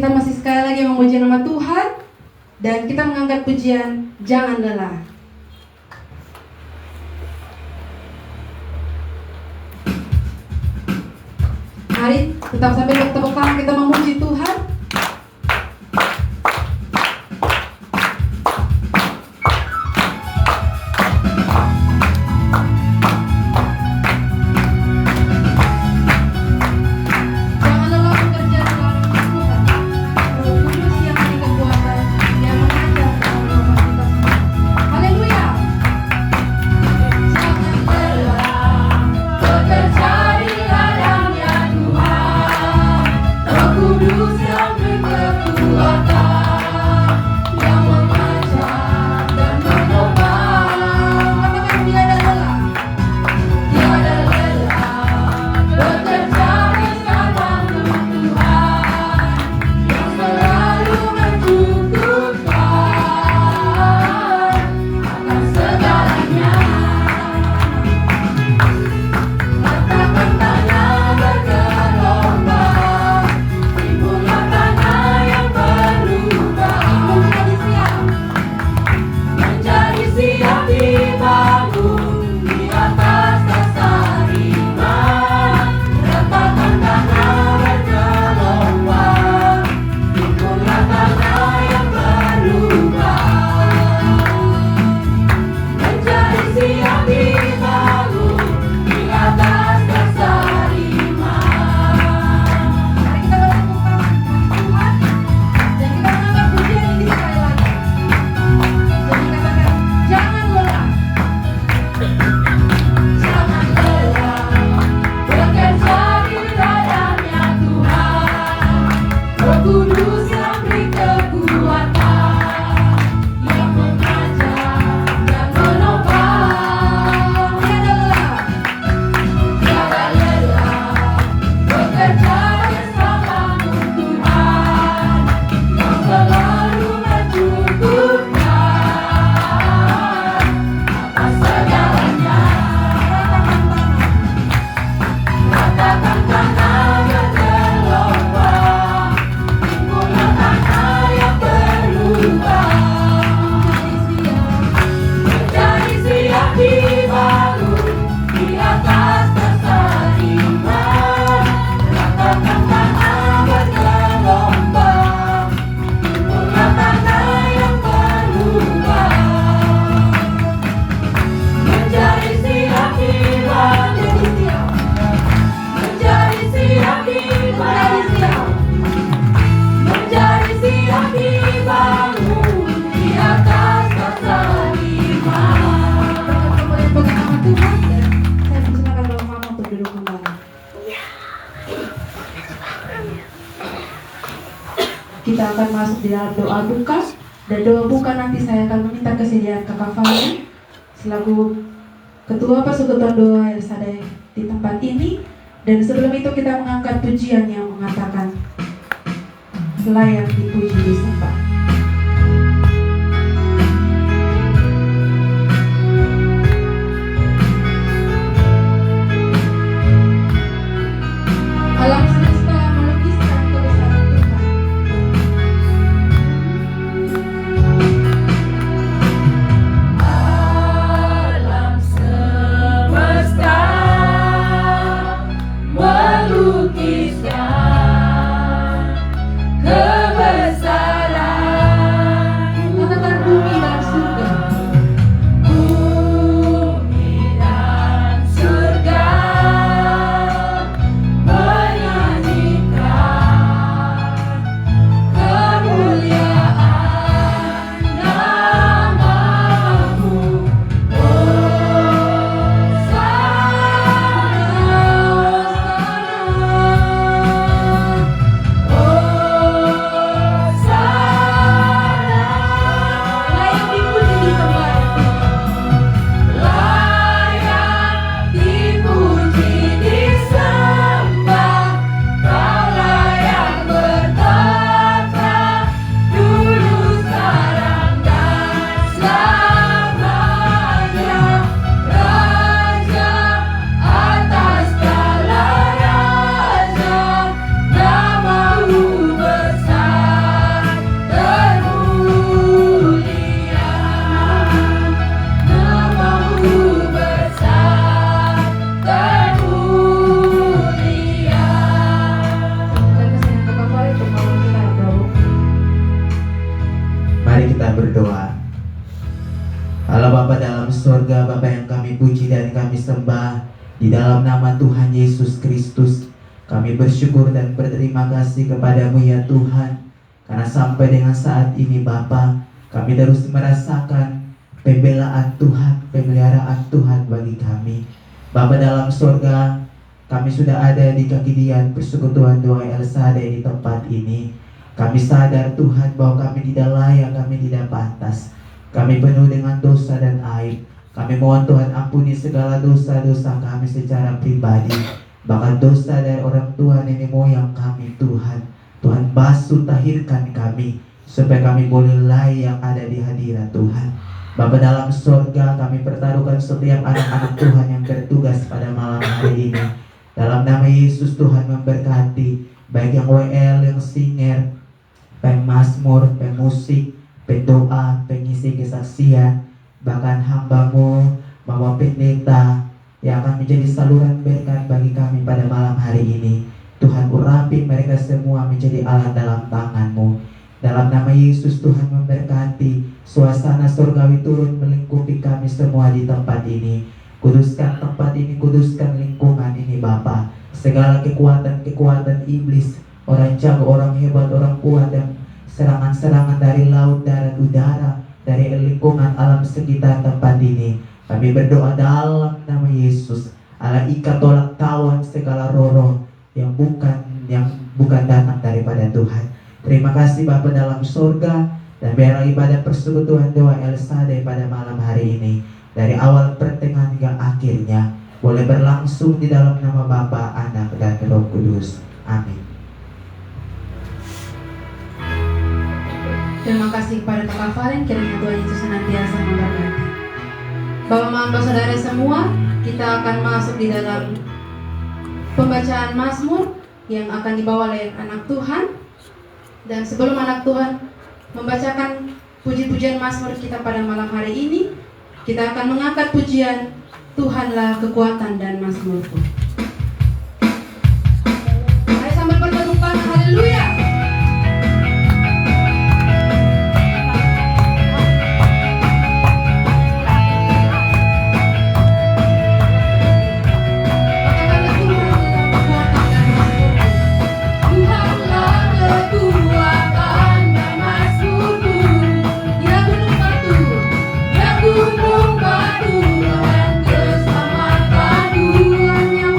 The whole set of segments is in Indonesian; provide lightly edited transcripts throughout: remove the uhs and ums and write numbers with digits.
kita masih sekali lagi memuji nama Tuhan dan kita mengangkat pujian Jangan Lelah. Mari tetap sambil bertepuk tangan kita memuji Tuhan. Kita akan masuk di dalam doa buka, dan doa buka nanti saya akan meminta kesediaan Kakak Fahmi selaku Ketua Persekutuan Doa yang ada di tempat ini. Dan sebelum itu kita mengangkat pujian yang mengatakan layak dipuji disembah. Alam semesta melukiskan kebesaran Tuhan. Alam semesta melukiskan kebesaran puji dan kami sembah di dalam nama Tuhan Yesus Kristus. Kami bersyukur dan berterima kasih kepadamu ya Tuhan, karena sampai dengan saat ini Bapa, kami terus merasakan pembelaan Tuhan, pemeliharaan Tuhan bagi kami. Bapa dalam surga, kami sudah ada di kaki dian persekutuan doa El Shaddai di tempat ini. Kami sadar Tuhan bahwa kami tidak layak, kami tidak pantas. Kami penuh dengan dosa dan aib. Kami mohon Tuhan ampuni segala dosa-dosa kami secara pribadi, bahkan dosa dari orang tua nenek moyang kami Tuhan. Tuhan basuh tahirkan kami, supaya kami boleh layak ada di hadirat Tuhan. Bapa dalam surga, kami pertaruhkan setiap anak-anak Tuhan yang bertugas pada malam hari ini. Dalam nama Yesus Tuhan memberkati, baik yang WL, yang singer, pemazmur, pemusik, pendoa, pengisi kesaksian, bahkan hambamu, Bapak Pendeta, yang akan menjadi saluran berkat bagi kami pada malam hari ini. Tuhan urapi mereka semua menjadi alat dalam tangan-Mu. Dalam nama Yesus Tuhan memberkati, suasana surgawi turun melingkupi kami semua di tempat ini. Kuduskan tempat ini, kuduskan lingkungan ini Bapa. Segala kekuatan-kekuatan iblis, orang jago, orang hebat, orang kuat, dan serangan-serangan dari laut, darat, udara, dari lingkungan alam sekitar tempat ini, kami berdoa dalam nama Yesus. Allah ikat tolak kawan segala roh yang bukan datang daripada Tuhan. Terima kasih Bapa dalam surga, dan biarlah ibadah persekutuan doa El Shaddai pada malam hari ini, dari awal pertengahan hingga akhirnya, boleh berlangsung di dalam nama Bapa, Anak, dan Roh Kudus. Amin. Terima kasih kepada Kakak Valen, kiranya Tuhan Yesus senantiasa memberkati. Bapak Mama Saudara semua, kita akan masuk di dalam pembacaan Mazmur yang akan dibawa oleh anak Tuhan. Dan sebelum anak Tuhan membacakan puji-pujian Mazmur kita pada malam hari ini, kita akan mengangkat pujian Tuhanlah kekuatan dan Mazmurku. Mari sambil bertedukan, haleluya. Gunung batu dan keselamatan Tuhan yang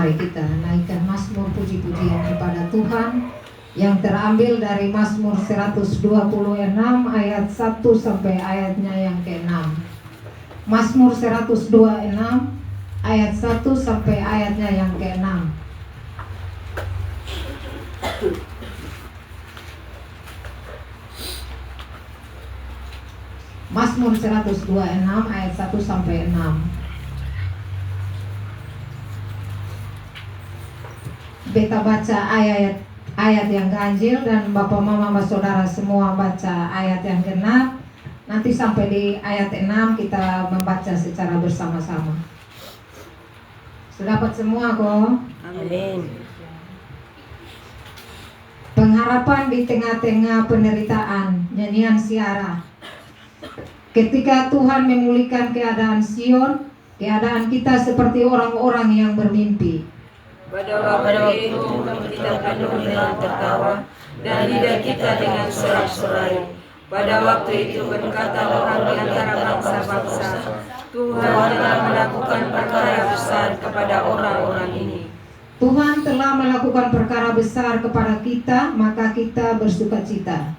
Mari kita naikkan Mazmur puji-pujian kepada Tuhan yang terambil dari Mazmur 126 ayat 1 sampai ayatnya yang ke-6. Mazmur 126 ayat 1 sampai ayatnya yang ke-6. Mazmur 126 ayat 1 sampai 6. Beta baca ayat yang ganjil dan Bapak Mama Saudara semua baca ayat yang genap. Nanti sampai di ayat 6 kita membaca secara bersama-sama. Sudah dapat semua kok? Amin. Pengharapan di tengah-tengah penderitaan, nyanyian Siara. Ketika Tuhan memulihkan keadaan Sion, keadaan kita seperti orang-orang yang bermimpi. Pada waktu itu kita penuh dengan tertawa dan lidah kita dengan sorak-sorai. Pada waktu itu berkata orang di antara bangsa-bangsa, Tuhan telah melakukan perkara besar kepada orang-orang ini. Tuhan telah melakukan perkara besar kepada kita, maka kita bersukacita.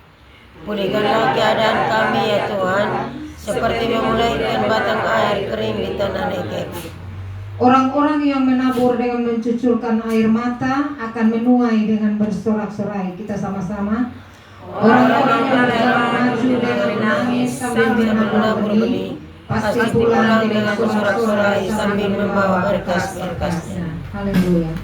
Pulihkanlah keadaan kami ya Tuhan, seperti memulihkan batang air kering di tanah Negeb. Orang-orang yang menabur dengan mencucurkan air mata akan menuai dengan bersorak-sorai. Kita sama-sama. Orang-orang yang berjalan maju dengan menangis sambil menabur benih, pasti pulang dengan bersorak-sorai sambil membawa berkas-berkasnya. Haleluya.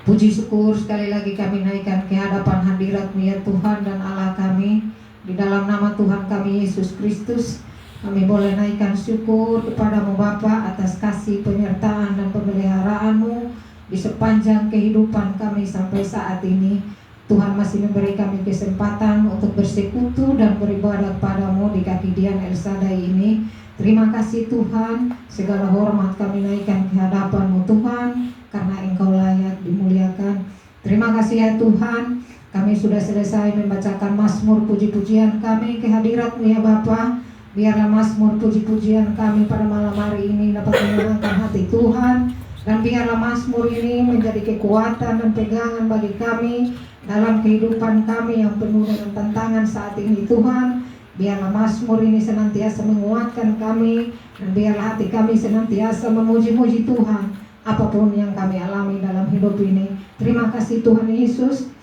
Puji syukur sekali lagi kami naikkan ke hadapan hadirat-Mu ya Tuhan dan Allah kami. Di dalam nama Tuhan kami Yesus Kristus, kami boleh naikkan syukur kepada-Mu Bapa atas kasih penyertaan dan pemeliharaan-Mu di sepanjang kehidupan kami sampai saat ini. Tuhan masih memberi kami kesempatan untuk bersekutu dan beribadah kepada-Mu di kaki Dian El Shaddai ini. Terima kasih Tuhan, segala hormat kami naikkan ke hadapan-Mu Tuhan, karena Engkau layak dimuliakan. Terima kasih ya Tuhan, kami sudah selesai membacakan Mazmur puji-pujian kami ke hadirat-Mu ya Bapa. Biarlah Mazmur puji-pujian kami pada malam hari ini dapat menyenangkan hati Tuhan, dan biarlah Mazmur ini menjadi kekuatan dan pegangan bagi kami dalam kehidupan kami yang penuh dengan tantangan saat ini Tuhan. Biarlah Mazmur ini senantiasa menguatkan kami, dan biarlah hati kami senantiasa memuji-muji Tuhan apapun yang kami alami dalam hidup ini. Terima kasih Tuhan Yesus.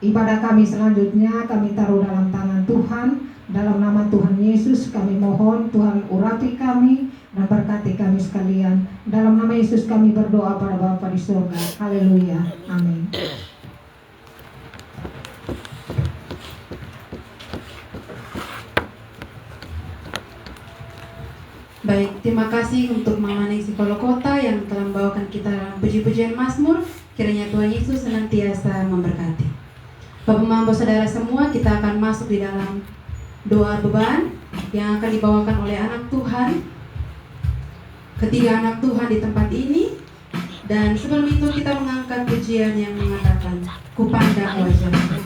Ibadah kami selanjutnya kami taruh dalam tangan Tuhan. Dalam nama Tuhan Yesus kami mohon Tuhan urapi kami dan berkati kami sekalian. Dalam nama Yesus kami berdoa pada Bapa di surga. Haleluya. Amin. Baik, terima kasih untuk Mama Neng Psikolog Kota yang telah membawakan kita dalam puji-pujian Mazmur. Kiranya Tuhan Yesus senantiasa memberkati. Bapak Mama Saudara semua, kita akan masuk di dalam doa beban yang akan dibawakan oleh anak Tuhan, ketiga anak Tuhan di tempat ini. Dan sebelum itu kita mengangkat pujian yang mengatakan, Kupandang wajah-Mu.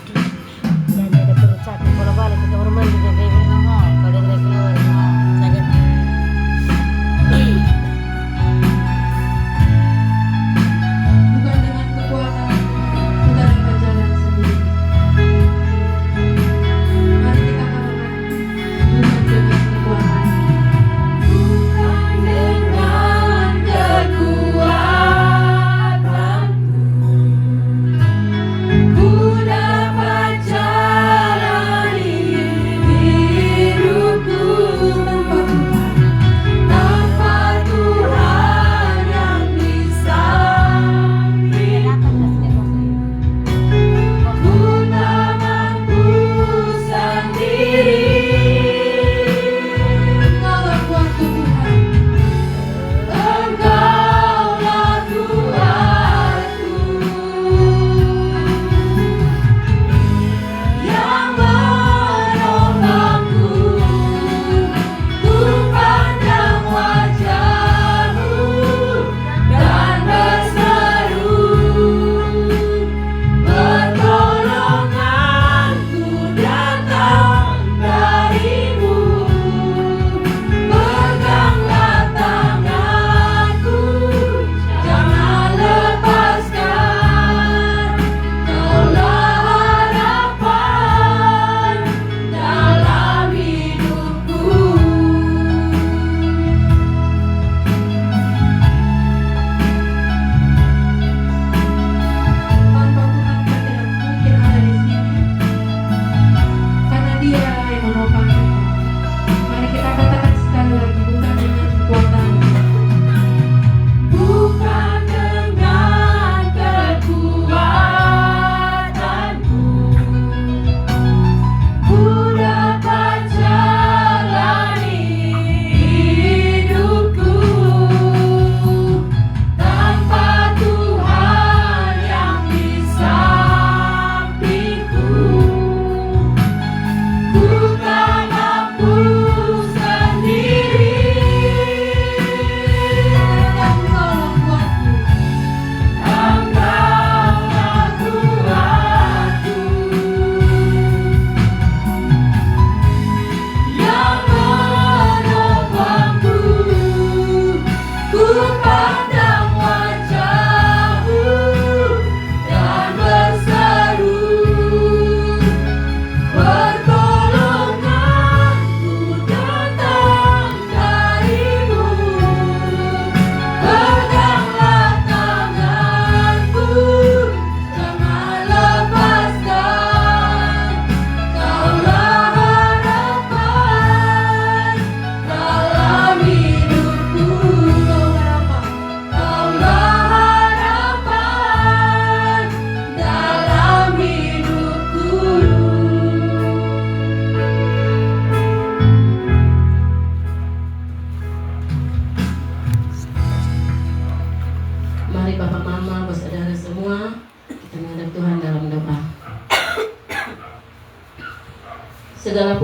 Bukan dengan kekuatan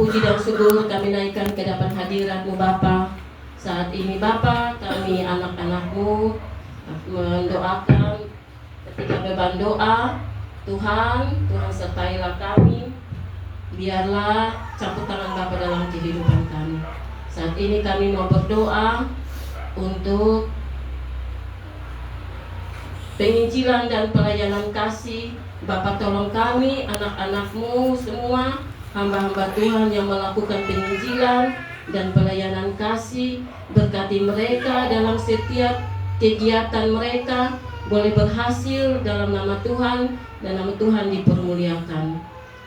puji dan syukur kami naikkan ke depan hadirat-Mu Bapa. Saat ini Bapa, kami anak-anak-Mu mendoakan ketika beban doa. Tuhan sertailah kami. Biarlah campur tangan Bapa dalam kehidupan kami. Saat ini kami mau berdoa untuk penginjilan dan pelayanan kasih. Bapa, tolong kami, anak-anak-Mu semua, hamba-hamba Tuhan yang melakukan penginjilan dan pelayanan kasih. Berkati mereka dalam setiap kegiatan mereka, boleh berhasil dalam nama Tuhan dan nama Tuhan dipermuliakan.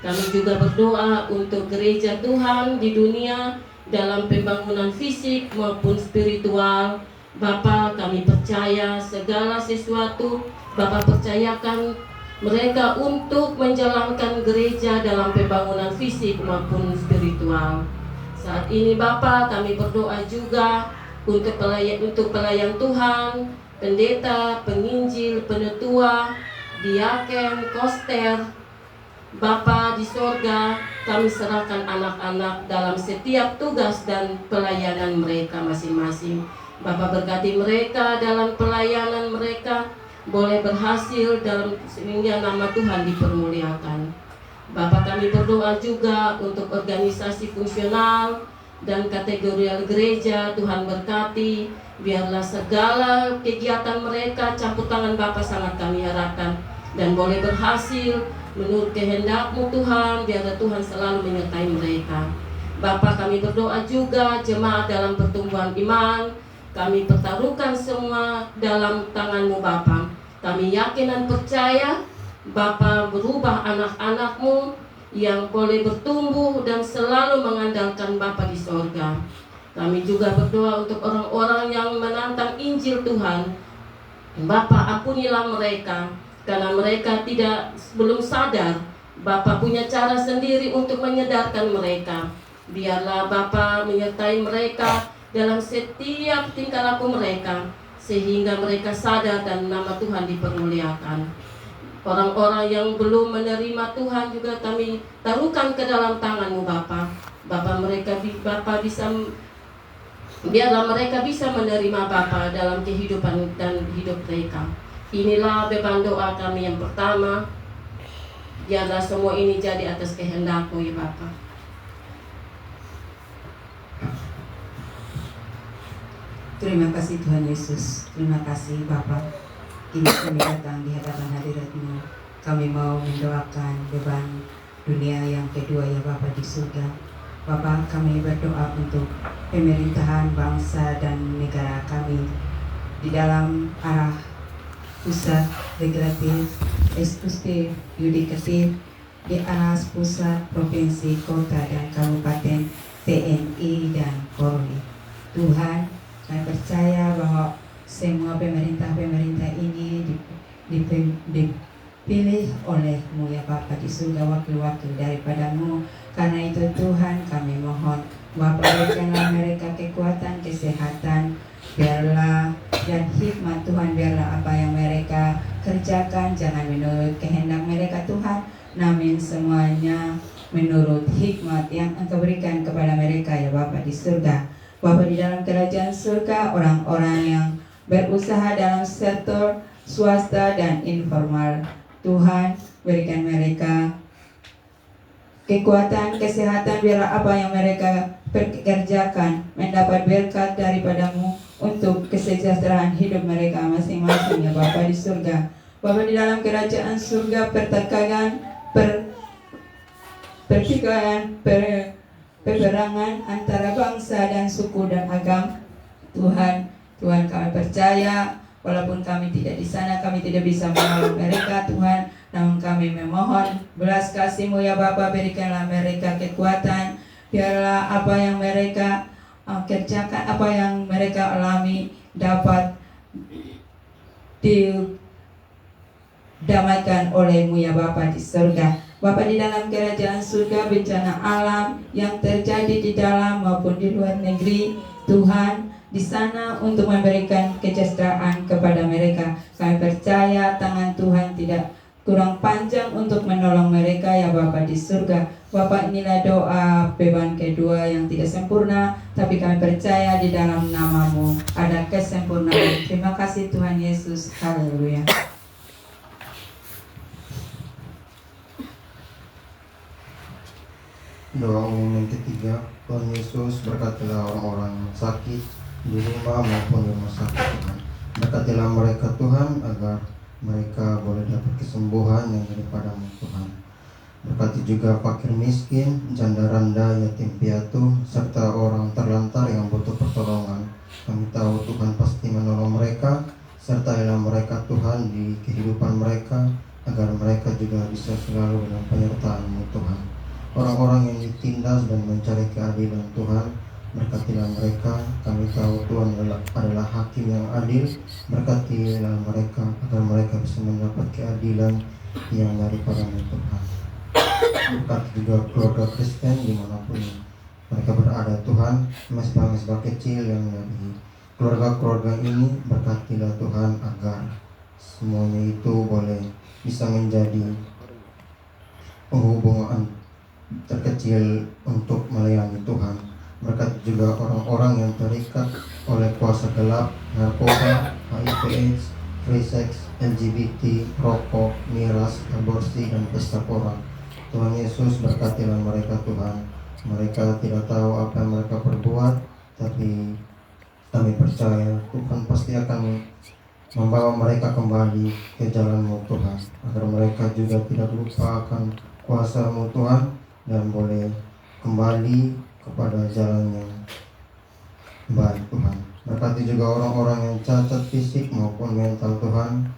Kami juga berdoa untuk gereja Tuhan di dunia dalam pembangunan fisik maupun spiritual. Bapa, kami percaya segala sesuatu Bapa percayakan mereka untuk menjalankan gereja dalam pembangunan fisik maupun spiritual. Saat ini Bapa, kami berdoa juga untuk pelayan Tuhan, pendeta, penginjil, penetua, diaken, koster. Bapa di sorga, kami serahkan anak-anak dalam setiap tugas dan pelayanan mereka masing-masing. Bapa, berkati mereka dalam pelayanan mereka, boleh berhasil dalam sehingga nama Tuhan dipermuliakan. Bapa, kami berdoa juga untuk organisasi fungsional dan kategorial gereja. Tuhan berkati, biarlah segala kegiatan mereka campur tangan Bapa sangat kami harapkan dan boleh berhasil menurut kehendak-Mu Tuhan. Biarlah Tuhan selalu menyertai mereka. Bapa, kami berdoa juga jemaat dalam pertumbuhan iman. Kami pertaruhkan semua dalam tangan-Mu Bapa. Kami yakin dan percaya Bapa berubah anak-anak-Mu yang boleh bertumbuh dan selalu mengandalkan Bapa di sorga. Kami juga berdoa untuk orang-orang yang menantang Injil Tuhan. Bapa, ampunilah mereka, karena mereka belum sadar. Bapa punya cara sendiri untuk menyadarkan mereka. Biarlah Bapa menyertai mereka dalam setiap tingkah laku mereka, sehingga mereka sadar dan nama Tuhan dipermuliakan. Orang-orang yang belum menerima Tuhan juga kami taruhkan ke dalam tangan-Mu Bapa. Biarlah mereka bisa menerima Bapa dalam kehidupan dan hidup mereka. Inilah beban doa kami yang pertama. Biarlah semua ini jadi atas kehendak-Mu ya Bapa. Terima kasih Tuhan Yesus. Terima kasih Bapa. Kini kami datang di hadapan hadirat-Mu. Kami mau mendoakan beban dunia yang kedua ya Bapa di surga. Bapa, kami berdoa untuk pemerintahan bangsa dan negara kami di dalam arah pusat legislatif, eksekutif, yudikatif, di arah pusat, provinsi, kota dan kabupaten, TNI dan Polri. Tuhan, kami percaya bahwa semua pemerintah-pemerintah ini dipilih oleh-Mu ya Bapa di surga, wakil-wakil daripada-Mu. Karena itu Tuhan, kami mohon Bapa, berikanlah mereka kekuatan, kesehatan, biarlah dan hikmat Tuhan. Biarlah apa yang mereka kerjakan jangan menurut kehendak mereka Tuhan, namun semuanya menurut hikmat yang Engkau berikan kepada mereka ya Bapa di surga. Bapa, di dalam kerajaan surga, orang-orang yang berusaha dalam sektor swasta dan informal, Tuhan berikan mereka kekuatan, kesehatan. Biarlah apa yang mereka kerjakan mendapat berkat daripada-Mu untuk kesejahteraan hidup mereka masing-masing ya Bapa di surga. Bapa, di dalam kerajaan surga, pertengkaran, pertikaian, peperangan antara bangsa dan suku dan agama, Tuhan kami percaya walaupun kami tidak di sana, kami tidak bisa menolong mereka Tuhan, namun kami memohon belas kasih-Mu ya Bapa, berikanlah mereka kekuatan. Biarlah apa yang mereka kerjakan, apa yang mereka alami dapat didamaikan oleh-Mu ya Bapa di surga. Bapa, di dalam kerajaan surga, bencana alam yang terjadi di dalam maupun di luar negeri, Tuhan di sana untuk memberikan kesejahteraan kepada mereka. Kami percaya tangan Tuhan tidak kurang panjang untuk menolong mereka ya Bapa di surga. Bapa, inilah doa beban kedua yang tidak sempurna, tapi kami percaya di dalam nama-Mu ada kesempurnaan. Terima kasih Tuhan Yesus. Haleluya. Doa umum yang ketiga, Tuhan Yesus berkatilah orang-orang yang sakit di rumah maupun di rumah sakit Tuhan. Berkatilah mereka Tuhan agar mereka boleh dapat kesembuhan yang daripada-Mu Tuhan. Berkati juga fakir miskin, janda randa, yatim piatu, serta orang terlantar yang butuh pertolongan. Kami tahu Tuhan pasti menolong mereka, sertailah mereka Tuhan di kehidupan mereka, agar mereka juga bisa selalu dalam penyertaan-Mu Tuhan. Orang-orang yang ditindas dan mencari keadilan Tuhan, berkatilah mereka. Kami tahu Tuhan adalah hakim yang adil. Berkatilah mereka agar mereka bisa mendapat keadilan yang daripada-Mu Tuhan. Berkati juga keluarga Kristen dimanapun mereka berada Tuhan, mesbah-mesbah kecil yang dari keluarga-keluarga ini. Berkatilah Tuhan agar semuanya itu boleh bisa menjadi penghubungan terkecil untuk melayani Tuhan. Berkat juga orang-orang yang terikat oleh kuasa gelap, narkoba, HIV/AIDS, free sex, LGBT, rokok, miras, aborsi, dan pesta pora. Tuhan Yesus berkatilah mereka Tuhan. Mereka tidak tahu apa yang mereka perbuat, tapi kami percaya Tuhan pasti akan membawa mereka kembali ke jalan-Mu Tuhan, agar mereka juga tidak lupa akan kuasa-Mu Tuhan dan boleh kembali kepada jalan yang baik Tuhan. Berkati juga orang-orang yang cacat fisik maupun mental Tuhan.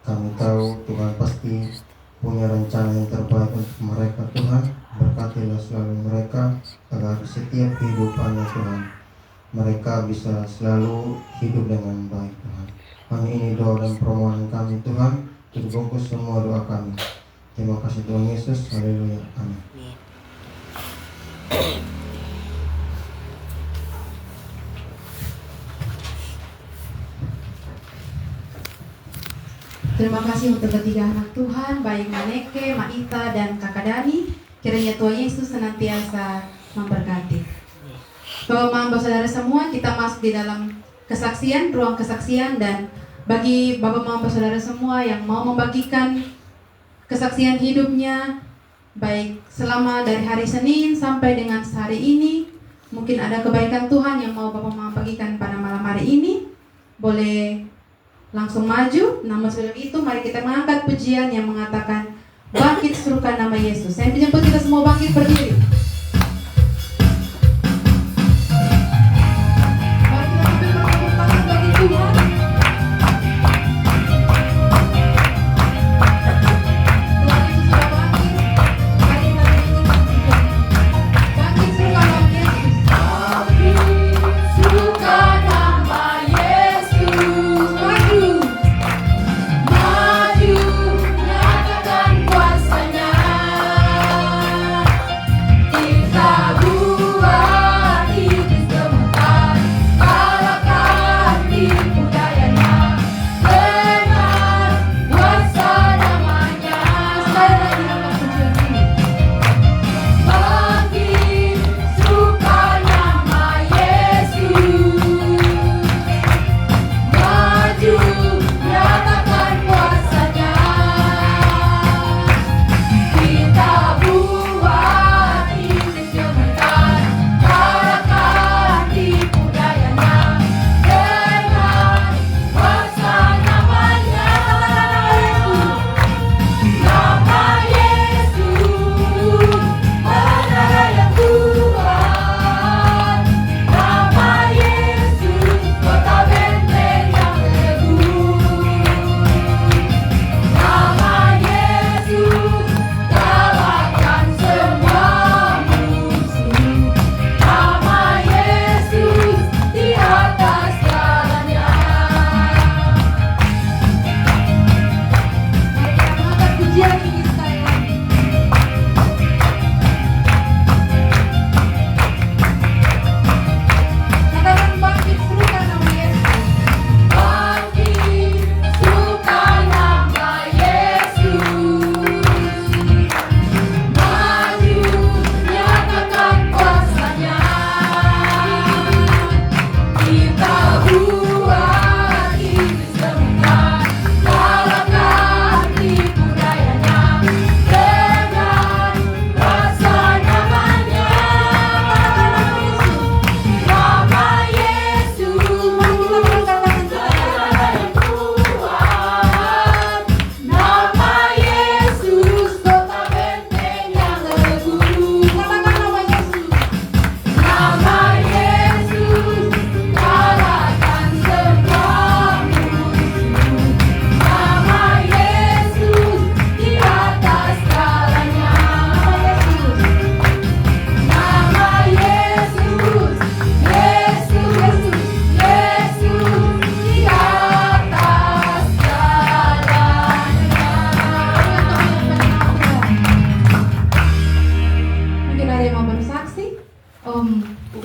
Kami tahu Tuhan pasti punya rencana yang terbaik untuk mereka Tuhan. Berkatilah selalu mereka agar setiap kehidupannya Tuhan mereka bisa selalu hidup dengan baik Tuhan. Kami ini doa dan permohonan kami Tuhan, terbungkus semua doa kami. Terima kasih Tuhan Yesus. Haleluya. Amin. Terima kasih untuk ketiga anak Tuhan, baik Maneke, Maita, dan Kakak Dani. Kiranya Tuhan Yesus senantiasa memberkati. Bapak saudara semua, kita masuk di dalam kesaksian, ruang kesaksian, dan bagi Bapak saudara semua yang mau membagikan kesaksian hidupnya, baik selama dari hari Senin sampai dengan hari ini, mungkin ada kebaikan Tuhan yang mau Bapak mau bagikan pada malam hari ini, boleh langsung maju. Namun sebelum itu mari kita mengangkat pujian yang mengatakan bangkit serukan nama Yesus. Saya menjemput kita semua bangkit berdiri. Mari kita sambil bertepuk tangan bagi Tuhan. Tuhan Yesus sudah bangkit. Mari kita nyanyikan bangkit serukan nama Yesus. Bangkit serukan nama Yesus. Maju, nyatakan kuasa-Nya.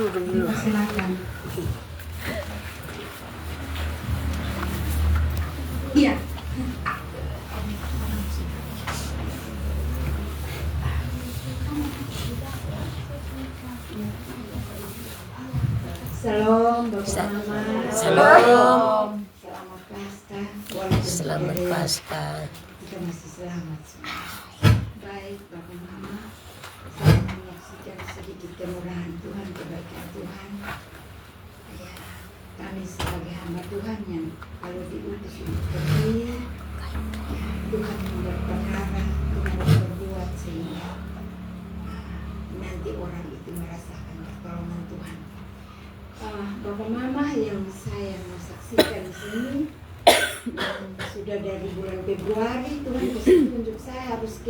Silakan. Iya. Shalom, Bapak Mama. Shalom. Selamat Paskah. Walaupun Selamat tidak ada, Paskah. kita masih selamat semua. Baik, Bapak Mama. Saya menyaksikan sedikit kemurahan Tuhan, kebaikan Tuhan. Ya, kami sebagai hamba Tuhan yang kalau diutus untuk pergi, ya, Tuhan membuat perkara, Tuhan berbuat sehingga nanti orang itu merasakan pertolongan Tuhan. Bapak Mama yang saya saksikan di sini, sudah dari bulan Februari Tuhan kasih tunjuk saya harus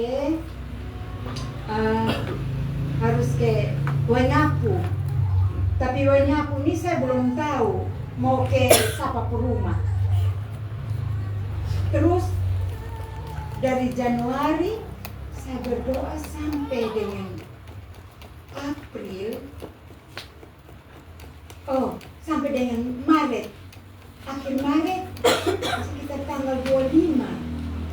ke Waingapu. Tapi Waingapu ini saya belum tahu mau ke siapa rumah. Terus dari Januari saya berdoa sampai dengan April, sampai dengan Maret, akhir Maret, sekitar tanggal 25,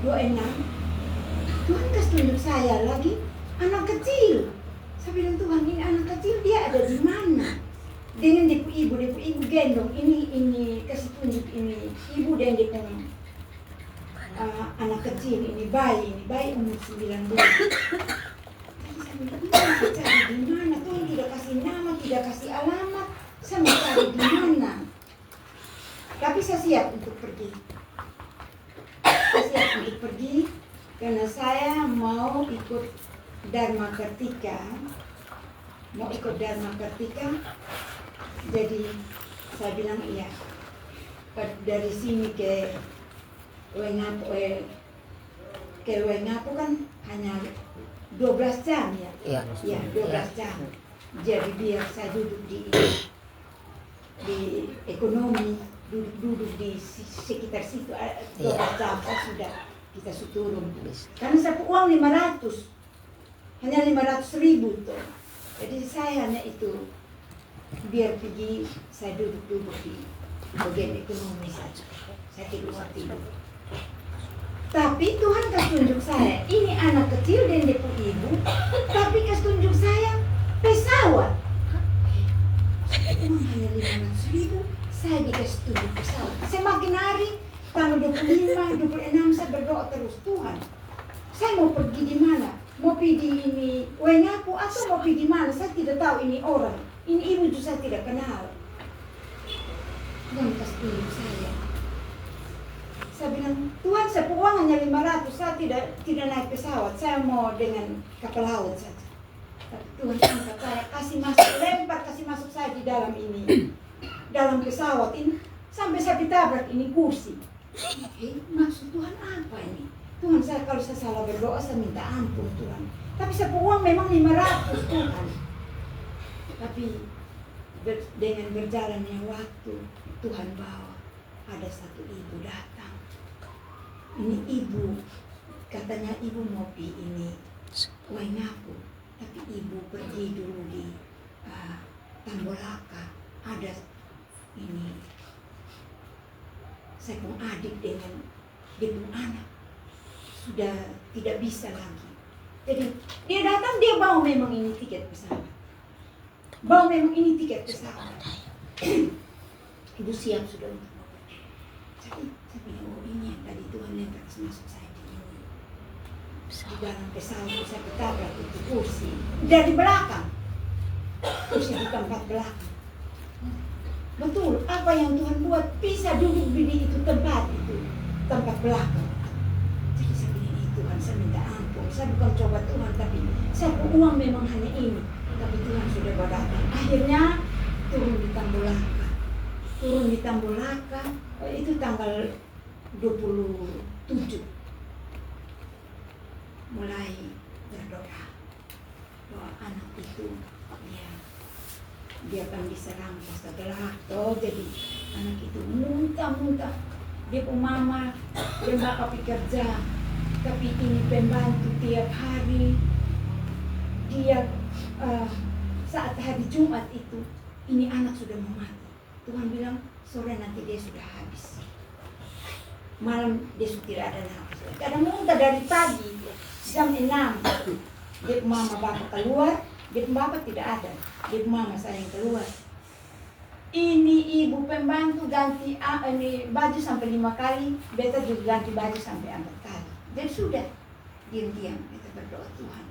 26, Tuhan kasih tunjuk saya lagi anak kecil. Saya bilang, Tuhan, ini anak kecil dia ada di mana? Dengan ibu gendong, ini kasih tunjuk ini ibu dan dia anak kecil, ini bayi umur 9 bulan. Saya cari di mana? Tuhan tidak kasih nama, tidak kasih alamat. Saya mau cari di mana? Tapi saya siap untuk pergi. Saya siap untuk pergi karena saya mau ikut Dharma Kartika. Jadi saya bilang iya. Dari sini ke Waingapu kan hanya 12 jam ya? Iya, 12 jam. Jadi biar saya duduk di ekonomi, duduk di sekitar situ 12 jam sudah kita turun. Karena saya uang 500, hanya 500.000 tuh. Jadi saya hanya itu biar pergi, saya duduk di bagian ekonomi saja. Saya tidur. Tapi Tuhan kasih tunjuk saya, ini anak kecil dan dia ibu, tapi kasih tunjuk saya pesawat. Uang hanya 500.000, saya dikasih tunjuk pesawat. Semakin hari, tanggal 25, 26 saya berdoa terus, Tuhan, saya mau pergi di mana? Mau pergi di ini Waingapu atau mau pergi di mana? Saya tidak tahu ini orang, ini ibu juga saya tidak kenal. Tuhan kasih tunjuk saya. Saya bilang, Tuhan, saya uang hanya 500, saya tidak naik pesawat, saya mau dengan kapal laut saja. Tapi Tuhan angkat saya, kasih masuk saya di dalam ini, dalam pesawat ini, sampai saya ditabrak ini kursi. Maksud Tuhan apa ini? Tuhan, saya kalau saya salah berdoa, saya minta ampun Tuhan. Tapi saya uang memang 500 Tuhan. Tapi dengan berjalannya waktu, Tuhan bawa ada satu ibu datang. Ini ibu, katanya ibu mau pergi ini Waingapu, tapi ibu pergi dulu di Tambolaka. Ada ini saya pun adik dengan dia pun anak sudah tidak bisa lagi. Jadi dia datang, dia bawa memang ini tiket pesawat, ibu siap sudah untuk mau pergi. Jadi saya bilang, oh ini yang tadi Tuhan yang kasih masuk saya di ini. Di dalam pesawat saya ketabrak itu kursi dari belakang, kursi di tempat belakang. Betul, apa yang Tuhan buat bisa duduk di itu tempat belakang. Jadi saya bilang, ini Tuhan, saya minta ampun. Saya bukan coba Tuhan, tapi saya uang memang hanya ini. Tapi Tuhan sudah berdatang. Akhirnya turun di Tambolaka, itu tanggal 27. Mulai berdoa bahwa anak itu dia akan diserang pasta gelap. Jadi anak itu muntah. Dia pun mama, dia bakal kerja, tapi ini pembantu tiap hari. Dia saat hari Jumat itu ini anak sudah mau mati. Tuhan bilang sore nanti dia sudah habis. Malam dia sudah tidak ada nafas. Kadang muntah dari pagi jam 6. Dia mama bapak keluar, dia bapak tidak ada. Dia mama saya yang keluar. Ini ibu pembantu ganti ini baju sampai 5 kali, beta juga ganti baju sampai 4 kali. Dan sudah diam-diam beta berdoa, Tuhan,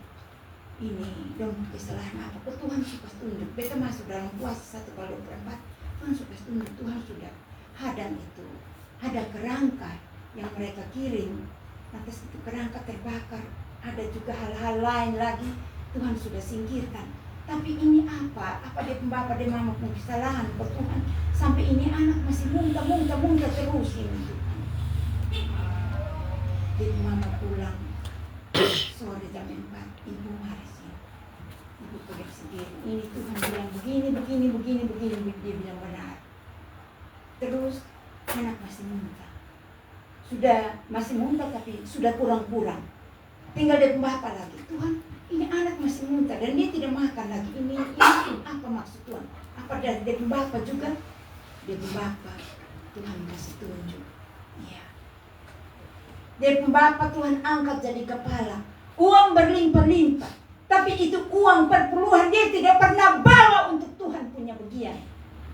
ini dong kesalahan apa? Tuhan suka tunduk. Beta masuk dalam puasa 1/24. Tuhan suka tunduk. Tuhan sudah hadang itu. Ada kerangka yang mereka kirim, atas itu kerangka terbakar. Ada juga hal-hal lain lagi Tuhan sudah singkirkan. Tapi ini apa? Apa dia pembapak dia mama punya kesalahan ke Tuhan sampai ini anak masih muntah terus ini Tuhan. Jadi mama pulang sore jam 4, ibu marah sih. Ibu pergi sendiri. Ini Tuhan bilang begini, dia bilang benar. Terus anak masih muntah. Sudah masih muntah tapi sudah kurang-kurang. Tinggal dia pembapak lagi. Tuhan, ini anak masih muntah dan dia tidak makan lagi. Ini apa maksud Tuhan? Apa dari dia pembapak juga? Dia pembapak, Tuhan kasih tunjuk. Iya. Dia pembapak Tuhan angkat jadi kepala. Uang berlimpah-limpah. Tapi itu uang perpuluhan dia tidak pernah bawa untuk Tuhan punya bagian.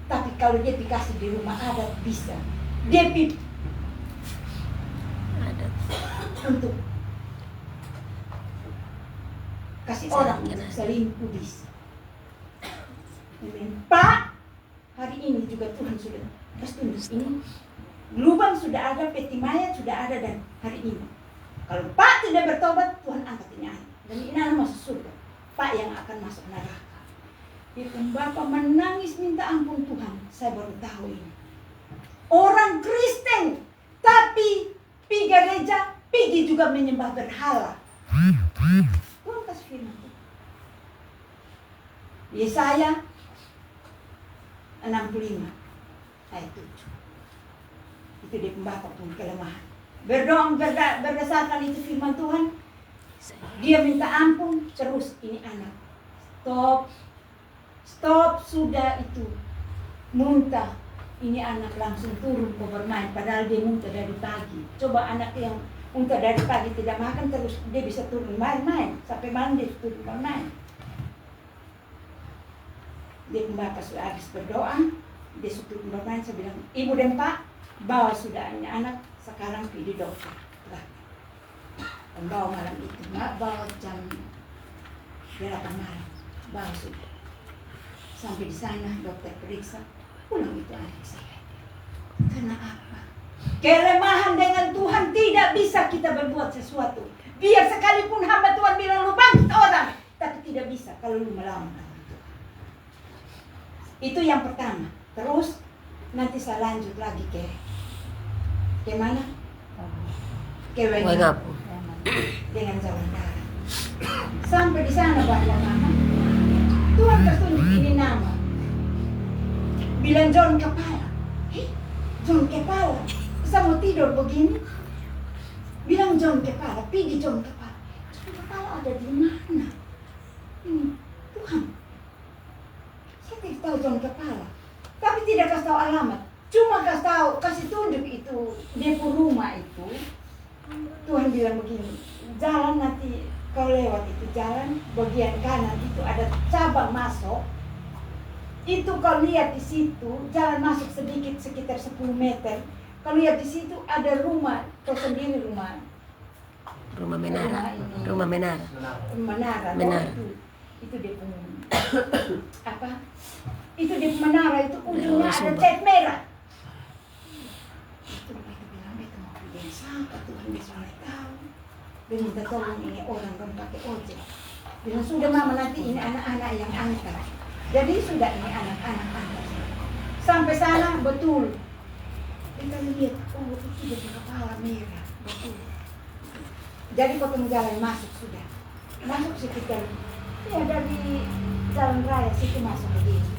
Tapi kalau dia dikasih di rumah adat bisa. Dia untuk kasih orang selingkuh bisa. Pak, hari ini juga Tuhan sudah kasih ini. Lubang sudah ada, peti mayat sudah ada dan hari ini. Kalau Pak tidak bertobat, Tuhan angkat ini anak. Dan ini anak masuk surga. Pak yang akan masuk neraka. Dia Bapak menangis minta ampun Tuhan. Saya baru tahu ini. Orang Kristen, tapi pergi gereja, pergi juga menyembah berhala. Tuhan kasih firman Tuhan. Yesaya 65 ayat 7. Itu dia pembapak pun kelemahan. Berdoa berdasarkan itu firman Tuhan. Dia minta ampun terus ini anak. Stop sudah itu muntah. Ini anak langsung turun ke bermain padahal dia muntah dari pagi. Coba anak yang muntah dari pagi tidak makan terus dia bisa turun main-main sampai malam dia turun bermain. Dia pembapak sudah habis berdoa, dia sudah turun bermain. Saya bilang, ibu dan pak, bawa sudah ini anak sekarang pergi dokter. Dan bawa malam itu, bawa jam 8 malam, bawa sudah. Sampai di sana dokter periksa, pulang itu anak saya. Karena apa? Kelemahan dengan Tuhan tidak bisa kita berbuat sesuatu. Biar sekalipun hamba Tuhan bilang lu bangkit orang, tapi tidak bisa kalau lu melawan Tuhan. Itu yang pertama. Terus nanti saya lanjut lagi ke mana? Ke Wengapu. Dengan jalan darat. Sampai di sana bapak mama, Tuhan tertunjuk ini nama. Bilang John Kepala. John Kepala. Saya mau tidur begini. Bilang John Kepala, pergi John Kepala. John Kepala ada di mana? Ini Tuhan. Saya tidak tahu John Kepala. Tapi tidak kasih tahu alamat. Cuma kasih tunjuk itu dia pun rumah itu. Tuhan bilang begini, jalan nanti kau lewat itu jalan bagian kanan itu ada cabang masuk. Itu kau lihat di situ jalan masuk sedikit sekitar 10 meter. Kau lihat di situ ada rumah, kau sendiri rumah. Rumah menara. Rumah menara. Menara. Menara. Itu dia punya apa? Itu di menara itu ujungnya ada cat merah. Itu bilang itu mau pergi siapa Tuhan bisa tahu. Dia minta tolong ini orang pakai ojek. Bilang sudah mama nanti ini anak-anak yang angkat. Jadi sudah ini anak-anak angkat. Sampai sana betul. Kita lihat itu jadi kepala merah betul. Jadi potong jalan masuk sudah. Masuk sekitar ya dari jalan raya situ masuk begini.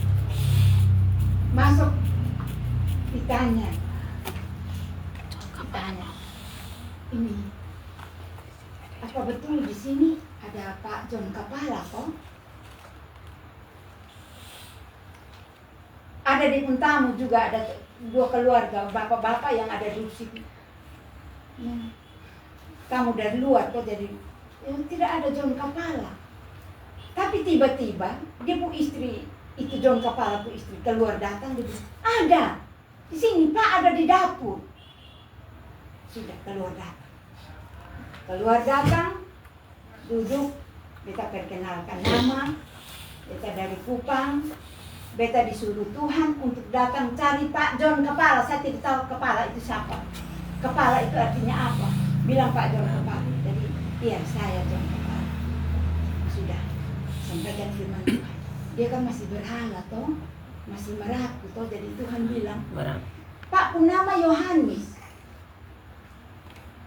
Masuk ditanya ini apa betul di sini ada Pak John Kepala kok? Ada di pun tamu juga, ada 2 keluarga, bapak-bapak yang ada di sini. Ya. Kamu dari luar kok jadi tidak ada John kepala. Tapi tiba-tiba dia pun istri, itu John kepala pun istri keluar datang, dia bilang, ada di sini Pak, ada di dapur. Sudah keluar datang, duduk, beta perkenalkan nama, beta dari Kupang, beta disuruh Tuhan untuk datang cari Pak John kepala. Saya tidak tahu kepala itu siapa. Kepala itu artinya apa? Bilang Pak John kepala. Jadi iya saya John kepala. Sudah sampaikan firman Tuhan. Dia kan masih berhala toh, masih meragu toh. Jadi Tuhan bilang, Pak pun nama Yohanes.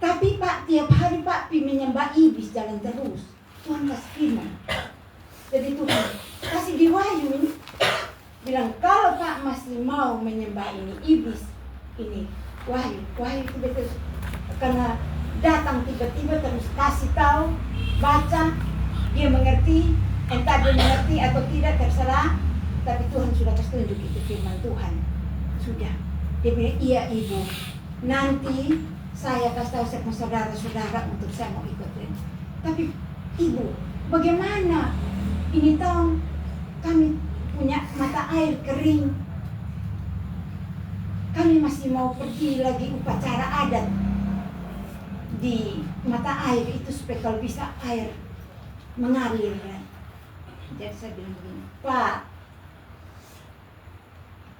Tapi Pak tiap hari Pak menyembah iblis jalan terus. Tuhan kasih firman. Jadi Tuhan kasih di Wahyu ini bilang kalau Pak masih mau menyembah ini iblis ini Wahyu itu betul karena datang tiba-tiba terus kasih tahu baca dia mengerti entah dia mengerti atau tidak terserah tapi Tuhan sudah kasih tunjuk itu firman Tuhan sudah dia bilang iya ibu nanti saya kasih tahu sama saudara-saudara untuk saya mau ikut ini tapi ibu bagaimana ini tahun kami punya mata air kering. Kami masih mau pergi lagi upacara adat di mata air itu supaya kalau bisa air mengalir. Jadi saya bilang begini, Pak,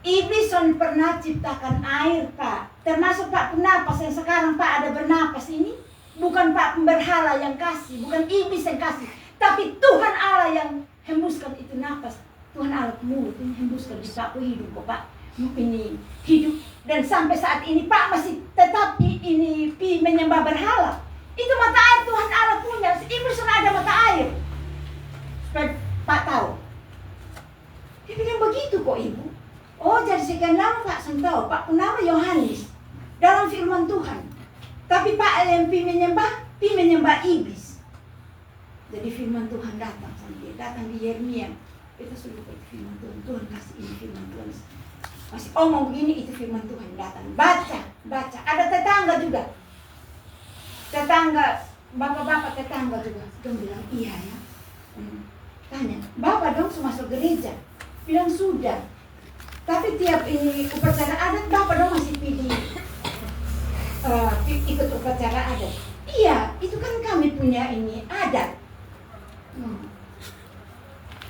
iblis pernah ciptakan air Pak. Termasuk Pak penapas yang sekarang Pak ada bernapas ini. Bukan Pak pemberhala yang kasih, bukan iblis yang kasih. Tapi Tuhan Allah yang hembuskan itu napas. Tuhan Allah mulut ini hembuskan di Pak hidup kok Pak. Ini hidup. Dan sampai saat ini Pak masih tetap ini menyembah berhala. Itu mata air Tuhan Allah punya. Iblis ada mata air. Supaya Pak tahu. Dia bilang begitu kok Ibu. Oh jadi sekian lama Pak tahu. Pak pun nama Yohanes. Dalam firman Tuhan. Tapi Pak yang menyembah iblis. Jadi firman Tuhan datang sama dia. Datang di Yeremia. Kita sudah pakai firman Tuhan. Tuhan kasih ini firman Tuhan. Masih omong begini itu firman Tuhan datang. Baca. Ada tetangga juga. Tetangga, bapak-bapak tetangga juga. Dia bilang iya ya. Tanya, Bapak dong masuk gereja? Bilang sudah. Tapi tiap ini upacara adat Bapak dong masih ikut upacara adat. Iya, itu kan kami punya ini adat.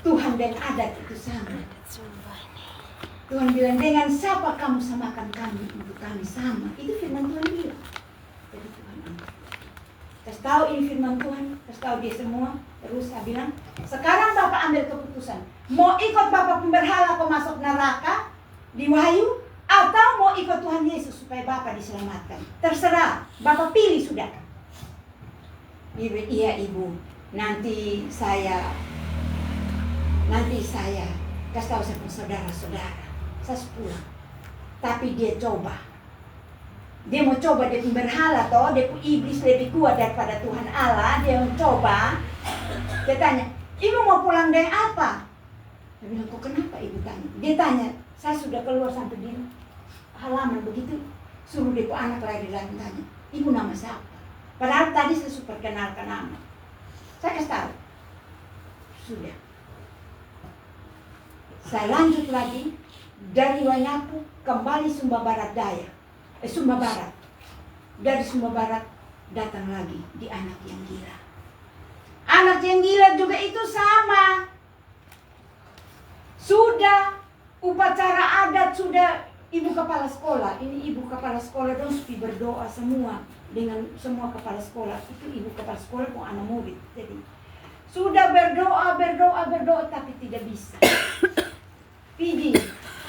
Tuhan dan adat itu sama. Tuhan bilang dengan siapa kamu samakan kami untuk kami sama. Itu firman Tuhan bilang. Jadi Tuhan kasih tahu ini firman Tuhan, kasih tahu dia semua. Terus saya bilang, sekarang Bapak ambil keputusan. Mau ikut Bapak pemberhala kau masuk neraka di Wahyu, atau mau ikut Tuhan Yesus supaya Bapak diselamatkan. Terserah, Bapak pilih sudah. Iya Ibu, nanti saya kasih tahu sama saudara-saudara. Saya pulang. Tapi dia coba. Dia mau coba dia berhala toh, dia iblis lebih kuat daripada Tuhan Allah. Dia mau coba. Dia tanya, Ibu mau pulang dari apa? Dia bilang, kok kenapa Ibu tanya? Dia tanya, saya sudah keluar sampai di halaman begitu. Suruh dia anak lari tanya, Ibu nama siapa? Padahal tadi saya sudah perkenalkan nama. Saya kasih tahu. Sudah. Saya lanjut lagi dari Wanyapu kembali Sumba Barat Daya. Sumba Barat. Dari Sumba Barat datang lagi di anak yang gila. Anak yang gila juga itu sama. Sudah upacara adat, sudah ibu kepala sekolah. Ini ibu kepala sekolah dong berdoa semua dengan semua kepala sekolah. Itu ibu kepala sekolah mau anak murid. Jadi sudah berdoa tapi tidak bisa. Pergi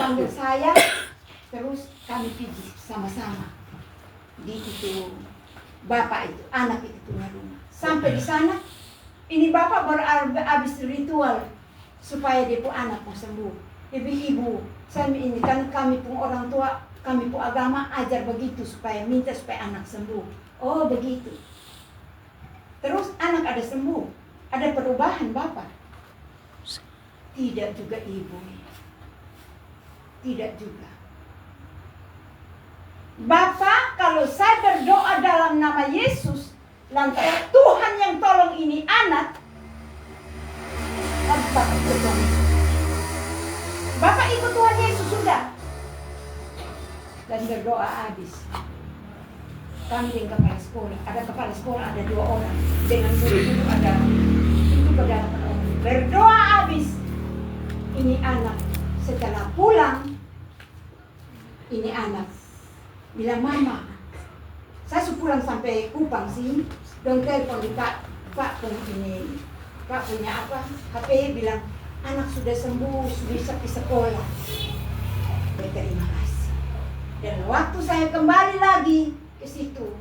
panggil saya, terus kami pergi sama-sama di itu bapak itu, anak itu punya rumah. Sampai di sana, ini bapak baru habis ritual supaya dia pun anak mau sembuh. Ibu, saya ini kan kami pun orang tua, kami pun agama ajar begitu supaya minta supaya anak sembuh. Oh begitu. Terus anak ada sembuh, ada perubahan bapak. Tidak juga ibu. Tidak juga. Bapa, kalau saya berdoa dalam nama Yesus, lantaran Tuhan yang tolong ini anak, Bapak ikut Tuhan Yesus. Bapak ikut Tuhan Yesus sudah. Dan berdoa habis. Kami dengan kepala sekolah, ada kepala sekolah, ada 2 orang. Dengan guru ada itu beberapa orang. Berdoa habis. Ini anak setelah pulang, ini anak bilang, mama, saya pulang sampai Kupang sih, dong telepon di Pak ini, Pak punya apa? HP bilang, anak sudah sembuh, sudah bisa ke sekolah. Terima kasih. Dan waktu saya kembali lagi ke situ,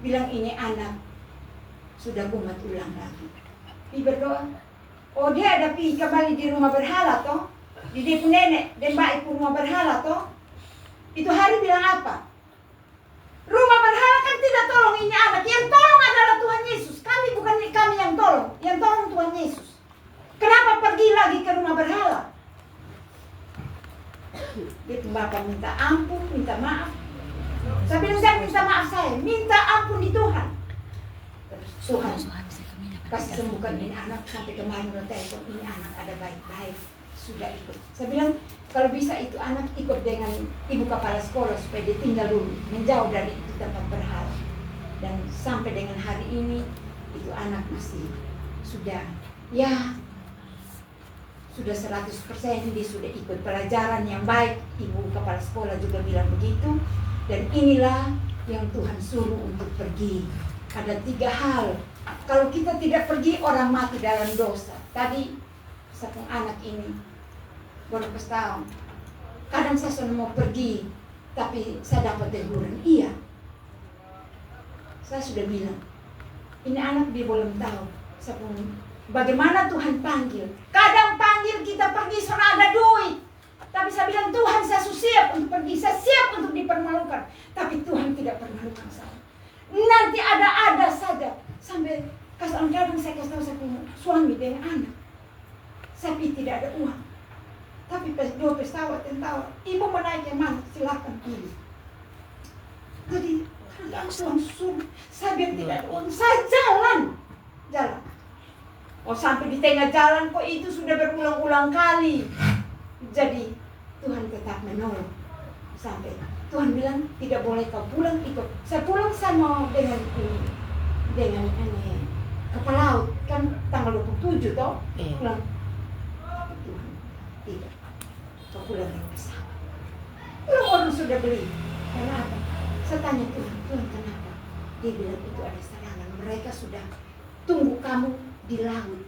bilang ini anak sudah kumat ulang lagi. Pi berdoa, oh dia ada pi kembali di rumah berhala toh, di dia pun nenek dan baik pun rumah berhala toh. Itu hari bilang apa? Rumah berhala kan tidak tolong ini anak. Yang tolong adalah Tuhan Yesus. Kami bukan kami yang tolong. Yang tolong Tuhan Yesus. Kenapa pergi lagi ke rumah berhala? Dia bapak minta ampun, minta maaf. Saya bilang, saya minta maaf saya. Minta ampun di Tuhan. Terus Tuhan kasih sembuhkan ini anak. Sampai kemarin udah telepon, ini anak ada baik-baik. Sudah ikut. Saya bilang, kalau bisa itu anak ikut dengan ibu kepala sekolah supaya dia tinggal dulu, menjauh dari itu tempat berhala. Dan sampai dengan hari ini itu anak masih sudah 100% dia sudah ikut pelajaran yang baik. Ibu kepala sekolah juga bilang begitu. Dan inilah yang Tuhan suruh untuk pergi. Ada 3 hal. Kalau kita tidak pergi, orang mati dalam dosa. Tadi satu anak ini berapa tahun. Kadang saya sudah mau pergi, tapi saya dapat teguran. Iya. Saya sudah bilang, ini anak dia belum tahu. Bagaimana Tuhan panggil. Kadang panggil kita pergi, sudah ada duit. Tapi saya bilang, Tuhan saya siap untuk pergi. Saya siap untuk dipermalukan. Tapi Tuhan tidak permalukan saya. Nanti ada saja. Sampai kadang saya kasih tahu saya punya suami dengan anak. Tapi tidak ada uang. Tapi 2 pesawat yang tahu, ibu mau naik yang mana? Silakan pilih. Jadi langsung saya bilang tidak ada uang, saya jalan. Oh sampai di tengah jalan kok itu sudah berulang-ulang kali. Jadi Tuhan tetap menolong. Sampai Tuhan bilang tidak boleh kau pulang ikut. Saya pulang sama dengan kapal laut kan tanggal 27 toh. Pulang. Tuhan tidak. Kau pulang dengan pesawat. Orang sudah beli. Kenapa? Saya tanya Tuhan kenapa? Dia bilang itu ada serangan. Mereka sudah tunggu kamu di laut.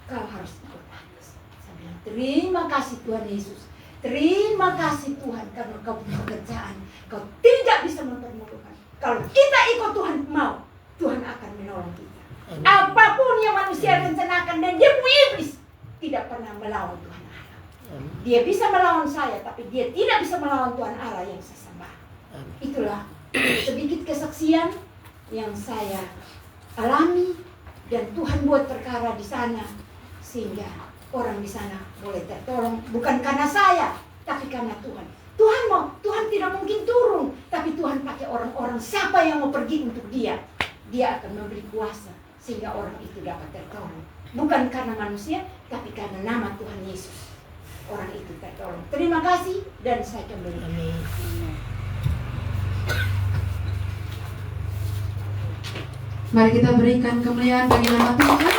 Kau harus ikut atas. Saya bilang terima kasih Tuhan Yesus. Terima kasih Tuhan karena kau punya pekerjaan. Kau tidak bisa mempermalukan. Kalau kita ikut Tuhan mau, Tuhan akan menolong kita. Apapun yang manusia rencanakan dan dia punya iblis tidak pernah melawan Tuhan Allah. Dia bisa melawan saya, tapi dia tidak bisa melawan Tuhan Allah yang saya sembah. Itulah sedikit kesaksian yang saya alami dan Tuhan buat perkara di sana sehingga orang di sana boleh tertolong bukan karena saya, tapi karena Tuhan. Tuhan tidak mungkin turun, tapi Tuhan pakai orang-orang siapa yang mau pergi untuk dia akan memberi kuasa sehingga orang itu dapat tertolong. Bukan karena manusia, tapi karena nama Tuhan Yesus. Orang itu tertolong. Terima kasih dan saya kembali. Amin. Mari kita berikan kemuliaan bagi nama Tuhan.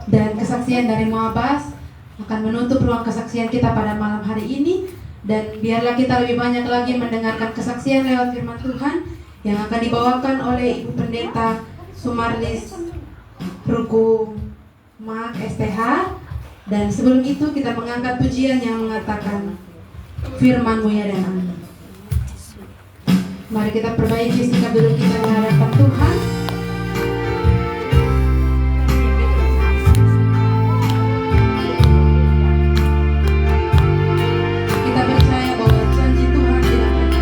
Dan kesaksian dari Muabas akan menutup ruang kesaksian kita pada malam hari ini. Dan biarlah kita lebih banyak lagi mendengarkan kesaksian lewat firman Tuhan yang akan dibawakan oleh Ibu Pendeta Sumarlis Ruku Mak STH. Dan sebelum itu kita mengangkat pujian yang mengatakan firman-Mu ya dan amin. Mari kita perbaiki sikap duduk kita di hadapan Tuhan. Kita percaya bahwa janji Tuhan tidak akan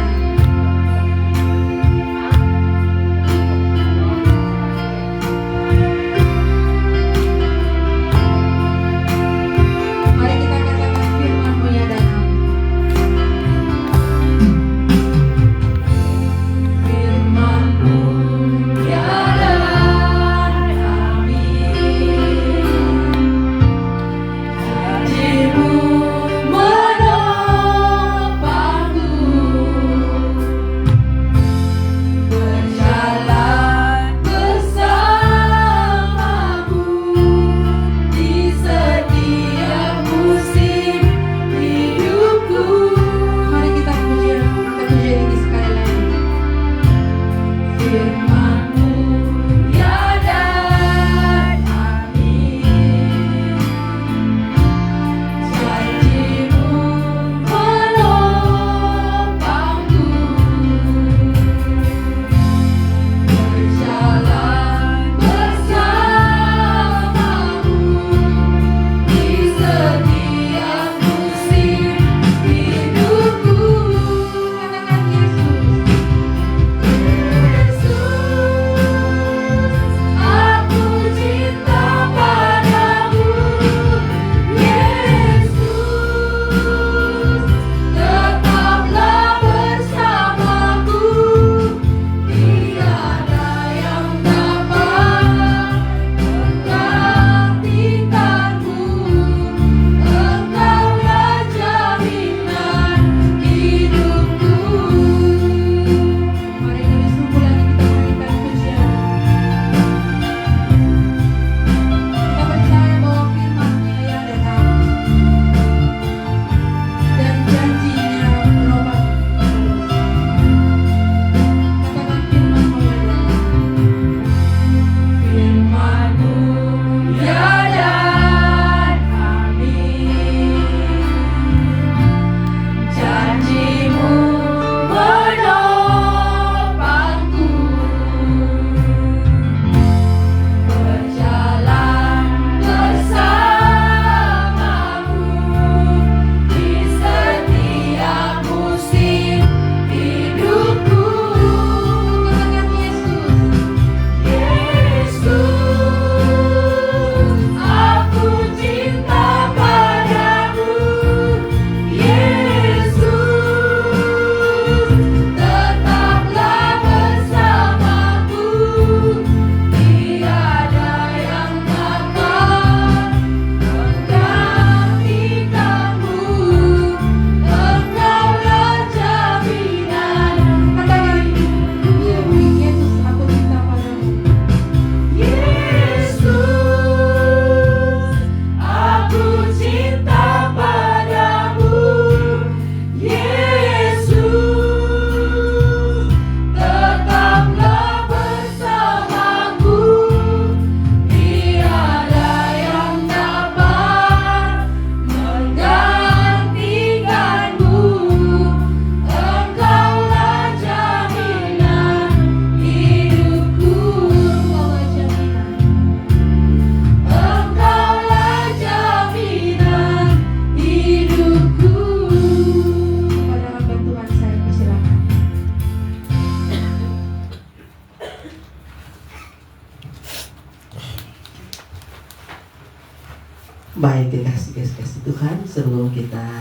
Baik, kasih Tuhan, sebelum kita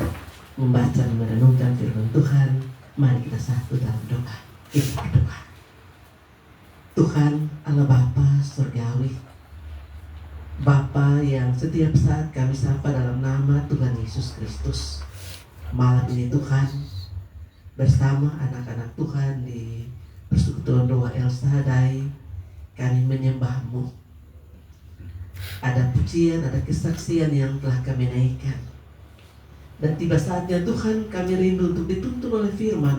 membaca dan merenungkan firman Tuhan, mari kita satu dalam doa. Kita berdoa. Tuhan Allah Bapa Surgawi, Bapa yang setiap saat kami sapa dalam nama Tuhan Yesus Kristus. Malam ini Tuhan, bersama anak-anak Tuhan di Persekutuan Doa El Shaddai, kami menyembah-Mu. Ada pujian, ada kesaksian yang telah kami naikkan. Dan tiba saatnya Tuhan, kami rindu untuk dituntun oleh firman,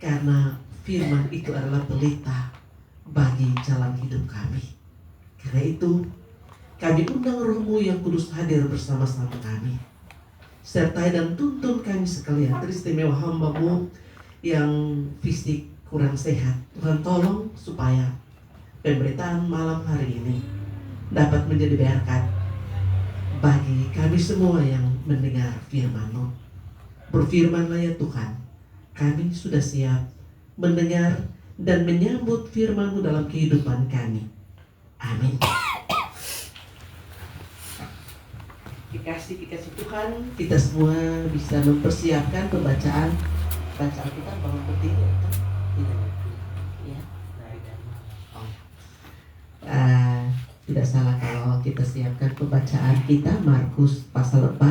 karena firman itu adalah pelita bagi jalan hidup kami. Karena itu kami undang Roh-Mu yang kudus hadir bersama-sama kami. Sertai dan tuntun kami sekalian, teristimewa hamba-Mu yang fisik kurang sehat. Tuhan tolong supaya pemberitaan malam hari ini dapat menjadi berkat bagi kami semua yang mendengar firman-Mu. Berfirmanlah ya Tuhan, kami sudah siap mendengar dan menyambut firman-Mu dalam kehidupan kami. Amin. Dikasih Tuhan, kita semua bisa mempersiapkan bacaan kita bangun berdiri atau tidak? Ya. Tidak salah kalau kita siapkan pembacaan kita Markus pasal 4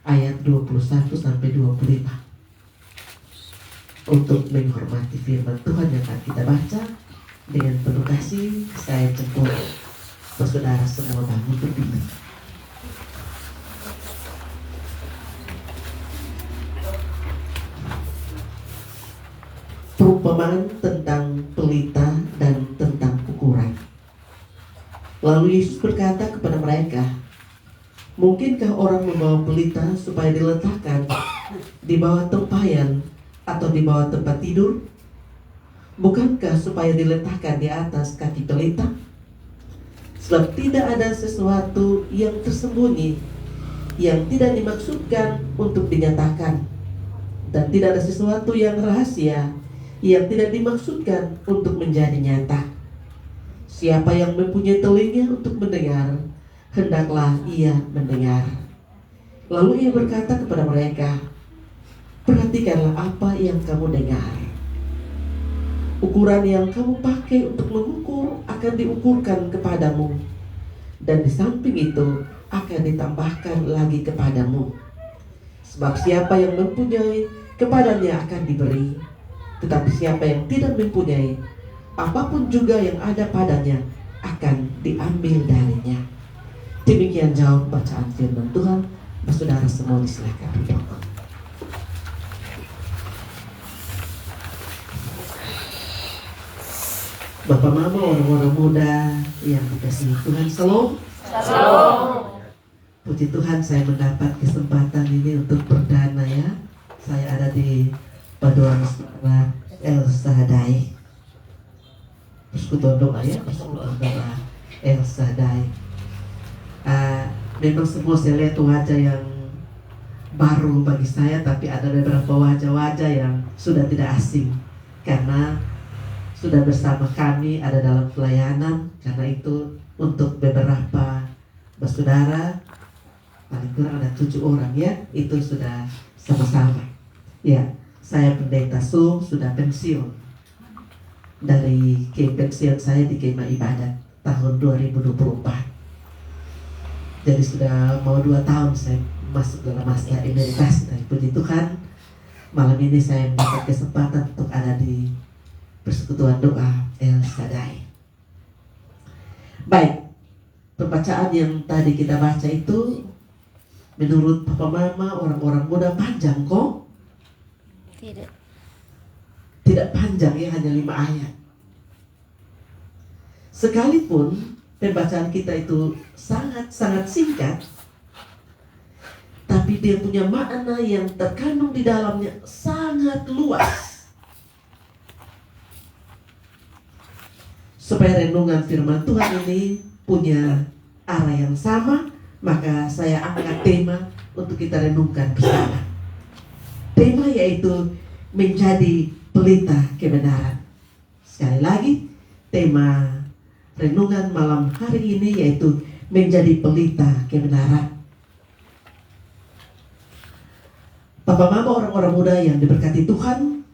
ayat 21 sampai 25. Untuk menghormati firman Tuhan yang akan kita baca, dengan penuh kasih saya jemput saudara semua bangun berdiri. Perumpamaan tentang pelita dan tentang ukuran. Lalu Yesus berkata kepada mereka, mungkinkah orang membawa pelita supaya diletakkan di bawah tempayan atau di bawah tempat tidur? Bukankah supaya diletakkan di atas kaki pelita? Sebab tidak ada sesuatu yang tersembunyi yang tidak dimaksudkan untuk dinyatakan, dan tidak ada sesuatu yang rahasia yang tidak dimaksudkan untuk menjadi nyata. Siapa yang mempunyai telinga untuk mendengar, hendaklah ia mendengar. Lalu ia berkata kepada mereka, perhatikanlah apa yang kamu dengar. Ukuran yang kamu pakai untuk mengukur akan diukurkan kepadamu, dan di samping itu akan ditambahkan lagi kepadamu. Sebab siapa yang mempunyai, kepadanya akan diberi. Tetapi siapa yang tidak mempunyai, apapun juga yang ada padanya akan diambil darinya. Demikian jauh bacaan firman Tuhan. Saudara semua disilakan berdoa. Bapak Mama, orang-orang muda yang dikasihi Tuhan, Shalom. Puji Tuhan, saya mendapat kesempatan ini untuk perdana ya. Saya ada di Paduan Suara El Shaddai, Persekutuan Doa ya, Persekutuan Doa El Shaddai. Memang semua saya lihat wajah yang baru bagi saya, tapi ada beberapa wajah-wajah yang sudah tidak asing karena sudah bersama kami ada dalam pelayanan. Karena itu untuk beberapa bersaudara, paling kurang ada 7 orang ya, itu sudah sama-sama ya. Saya pendeta Sum, sudah pensiun dari pensiun saya di Kemah Ibadat tahun 2024. Jadi sudah mau 2 tahun saya masuk dalam masa emeritasi. Dan puji Tuhan, malam ini saya mendapat kesempatan untuk ada di Persekutuan Doa El Shaddai. Baik, pembacaan yang tadi kita baca itu menurut Papa Mama, orang-orang muda panjang kok? Tidak panjang ya, hanya 5 ayat. Sekalipun pembacaan kita itu sangat-sangat singkat, tapi dia punya makna yang terkandung di dalamnya sangat luas. Supaya renungan firman Tuhan ini punya arah yang sama, maka saya angkat tema untuk kita renungkan bersama. Tema yaitu menjadi pelita kebenaran. Sekali lagi, tema renungan malam hari ini yaitu menjadi pelita kebenaran. Papa mama orang-orang muda yang diberkati Tuhan,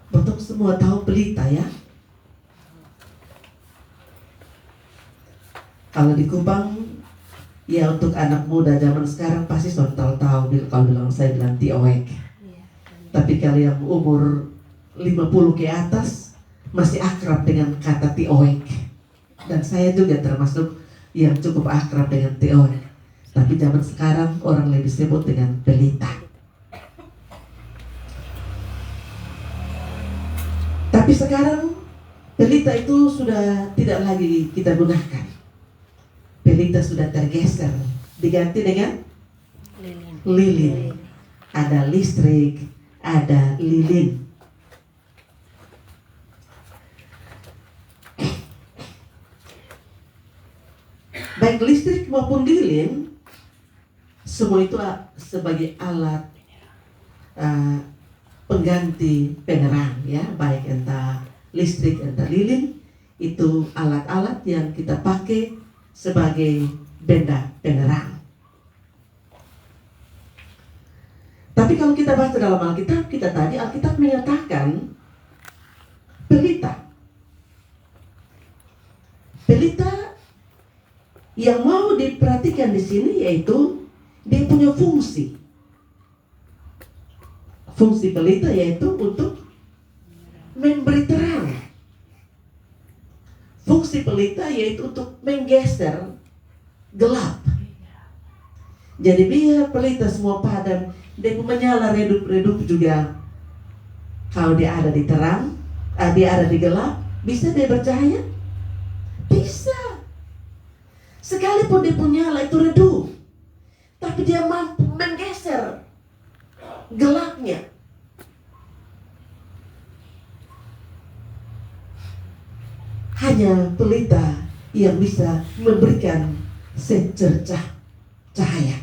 betul semua tahu pelita ya. Kalau di Kupang, ya untuk anak muda zaman sekarang pasti sudah tahu kalau bilang saya bilang tioek. Tapi kalau yang umur 50 ke atas masih akrab dengan kata tioek. Dan saya juga termasuk yang cukup akrab dengan tioek. Tapi zaman sekarang orang lebih sebut dengan pelita. Tapi sekarang pelita itu sudah tidak lagi kita gunakan. Pelita sudah tergeser, diganti dengan lilin. Ada listrik, ada lilin. Baik listrik maupun lilin, semua itu sebagai alat pengganti penerang ya, baik entah listrik entah lilin, itu alat-alat yang kita pakai sebagai benda penerang. Tapi kalau kita baca dalam Alkitab, kita tadi Alkitab menyatakan pelita. Pelita yang mau diperhatikan di sini yaitu dia punya fungsi. Fungsi pelita yaitu untuk memberi terang. Fungsi pelita yaitu untuk menggeser gelap. Jadi biar pelita semua padam, dia menyala redup-redup juga. Kalau dia ada di terang, dia ada di gelap, bisa dia bercahaya? Bisa. Sekalipun dia punya nyala itu redup, tapi dia mampu menggeser gelapnya. Hanya pelita yang bisa memberikan secercah cahaya.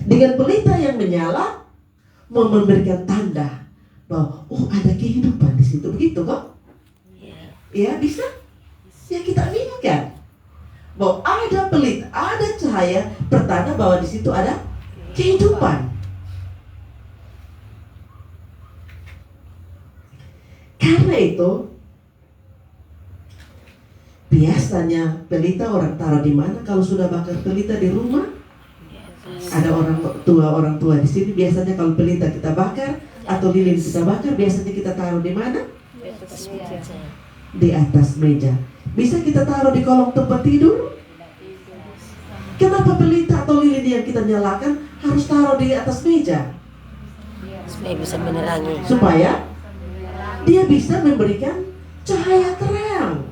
Dengan pelita yang menyala, mau memberikan tanda bahwa ada kehidupan di situ, begitu kok? Ya bisa. Ya kita aminkan bahwa ada pelita, ada cahaya, pertanda bahwa di situ ada kehidupan. Karena itu biasanya pelita orang taruh di mana? Kalau sudah bakar pelita di rumah, ada orang tua di sini. Biasanya kalau pelita kita bakar atau lilin kita bakar, biasanya kita taruh di mana? Di atas meja. Bisa kita taruh di kolong tempat tidur. Kenapa pelita atau lilin yang kita nyalakan harus taruh di atas meja? Supaya bisa menerangi. Supaya dia bisa memberikan cahaya terang.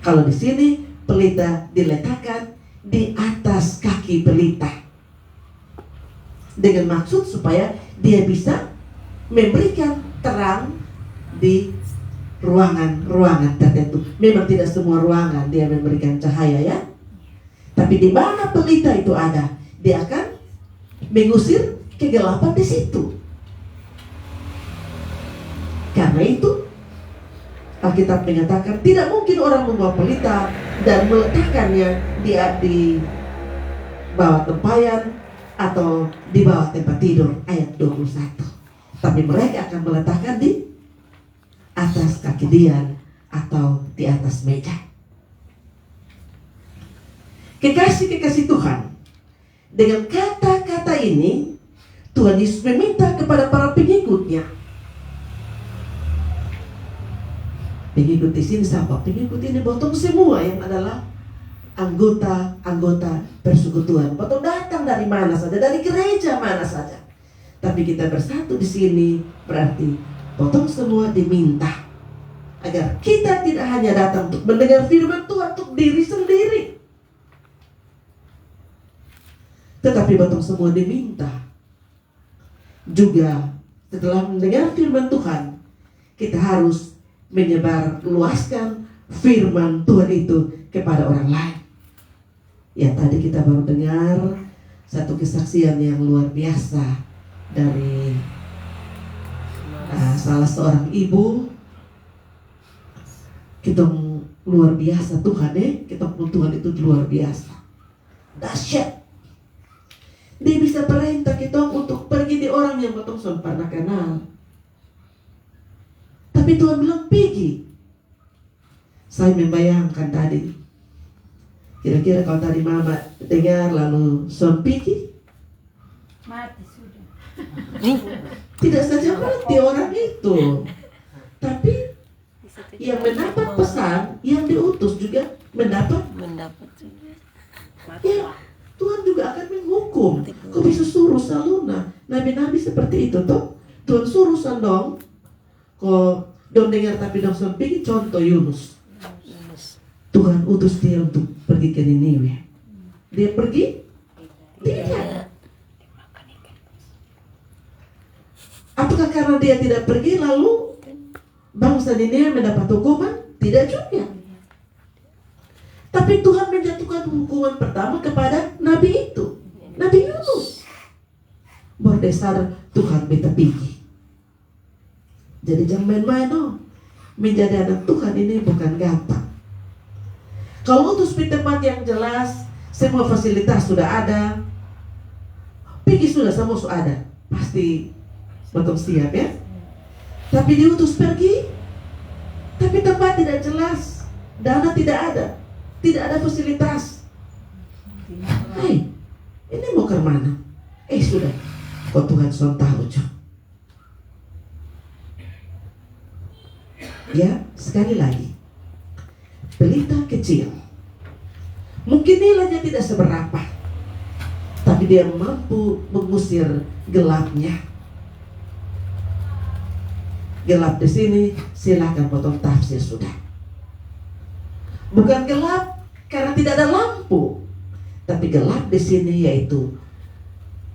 Kalau di sini pelita diletakkan di atas kaki pelita dengan maksud supaya dia bisa memberikan terang di ruangan-ruangan tertentu. Memang tidak semua ruangan dia memberikan cahaya ya, tapi di mana pelita itu ada, dia akan mengusir kegelapan di situ. Karena itu Alkitab menyatakan tidak mungkin orang membawa pelita dan meletakkannya di bawah tempayan atau di bawah tempat tidur, ayat 21. Tapi mereka akan meletakkan di atas kaki dian atau di atas meja. Kekasih-kekasih Tuhan, dengan kata-kata ini Tuhan Yesus meminta kepada para pengikutnya. Pengikut di sini siapa? Pengikut ini botong semua yang adalah anggota persekutuan. Botong datang dari mana saja, dari gereja mana saja. Tapi kita bersatu di sini berarti botong semua diminta agar kita tidak hanya datang untuk mendengar firman Tuhan untuk diri sendiri, tetapi botong semua diminta juga setelah mendengar firman Tuhan, kita harus menyebar luaskan firman Tuhan itu kepada orang lain. Ya, tadi kita baru dengar satu kesaksian yang luar biasa dari salah seorang ibu Kita luar biasa Tuhan kita Tuhan itu luar biasa, dahsyat. Dia bisa perintah kita untuk pergi di orang yang kita sudah pernah kenal. Tapi Tuhan bilang pergi. Saya membayangkan tadi, kira-kira kalau tadi mama dengar lalu sudah pergi, Mati sudah. tidak saja mati orang itu, tapi yang mendapat pesan, yang diutus juga mendapat. Ya, Tuhan juga akan menghukum. Kau bisa suruh saluna nabi-nabi seperti itu toh. Tuhan suruh sandong. Kau dong dengar tapi dong sampai contoh Yunus. Tuhan utus dia untuk pergi ke Niniwe. Dia pergi? Tidak. Apakah karena dia tidak pergi lalu bangsa Niniwe mendapat hukuman? Tidak juga. Tapi Tuhan menjatuhkan hukuman pertama kepada nabi itu, Nabi Yunus. Berdasar Tuhan minta pergi. Jadi jangan main-main menjadi anak Tuhan ini bukan gampang. Kalau utus di tempat yang jelas, semua fasilitas sudah ada, pergi sudah semua sudah ada, pasti betul siap ya. Tapi diutus pergi, tapi tempat tidak jelas, dana tidak ada, tidak ada fasilitas. Hei, ini mau ke mana? Sudah, kok Tuhan sudah tahu John. Ya, sekali lagi, pelita kecil, mungkin nilainya tidak seberapa, tapi dia mampu mengusir gelapnya. Gelap di sini silakan potong tafsir sudah. Bukan gelap karena tidak ada lampu, tapi gelap di sini yaitu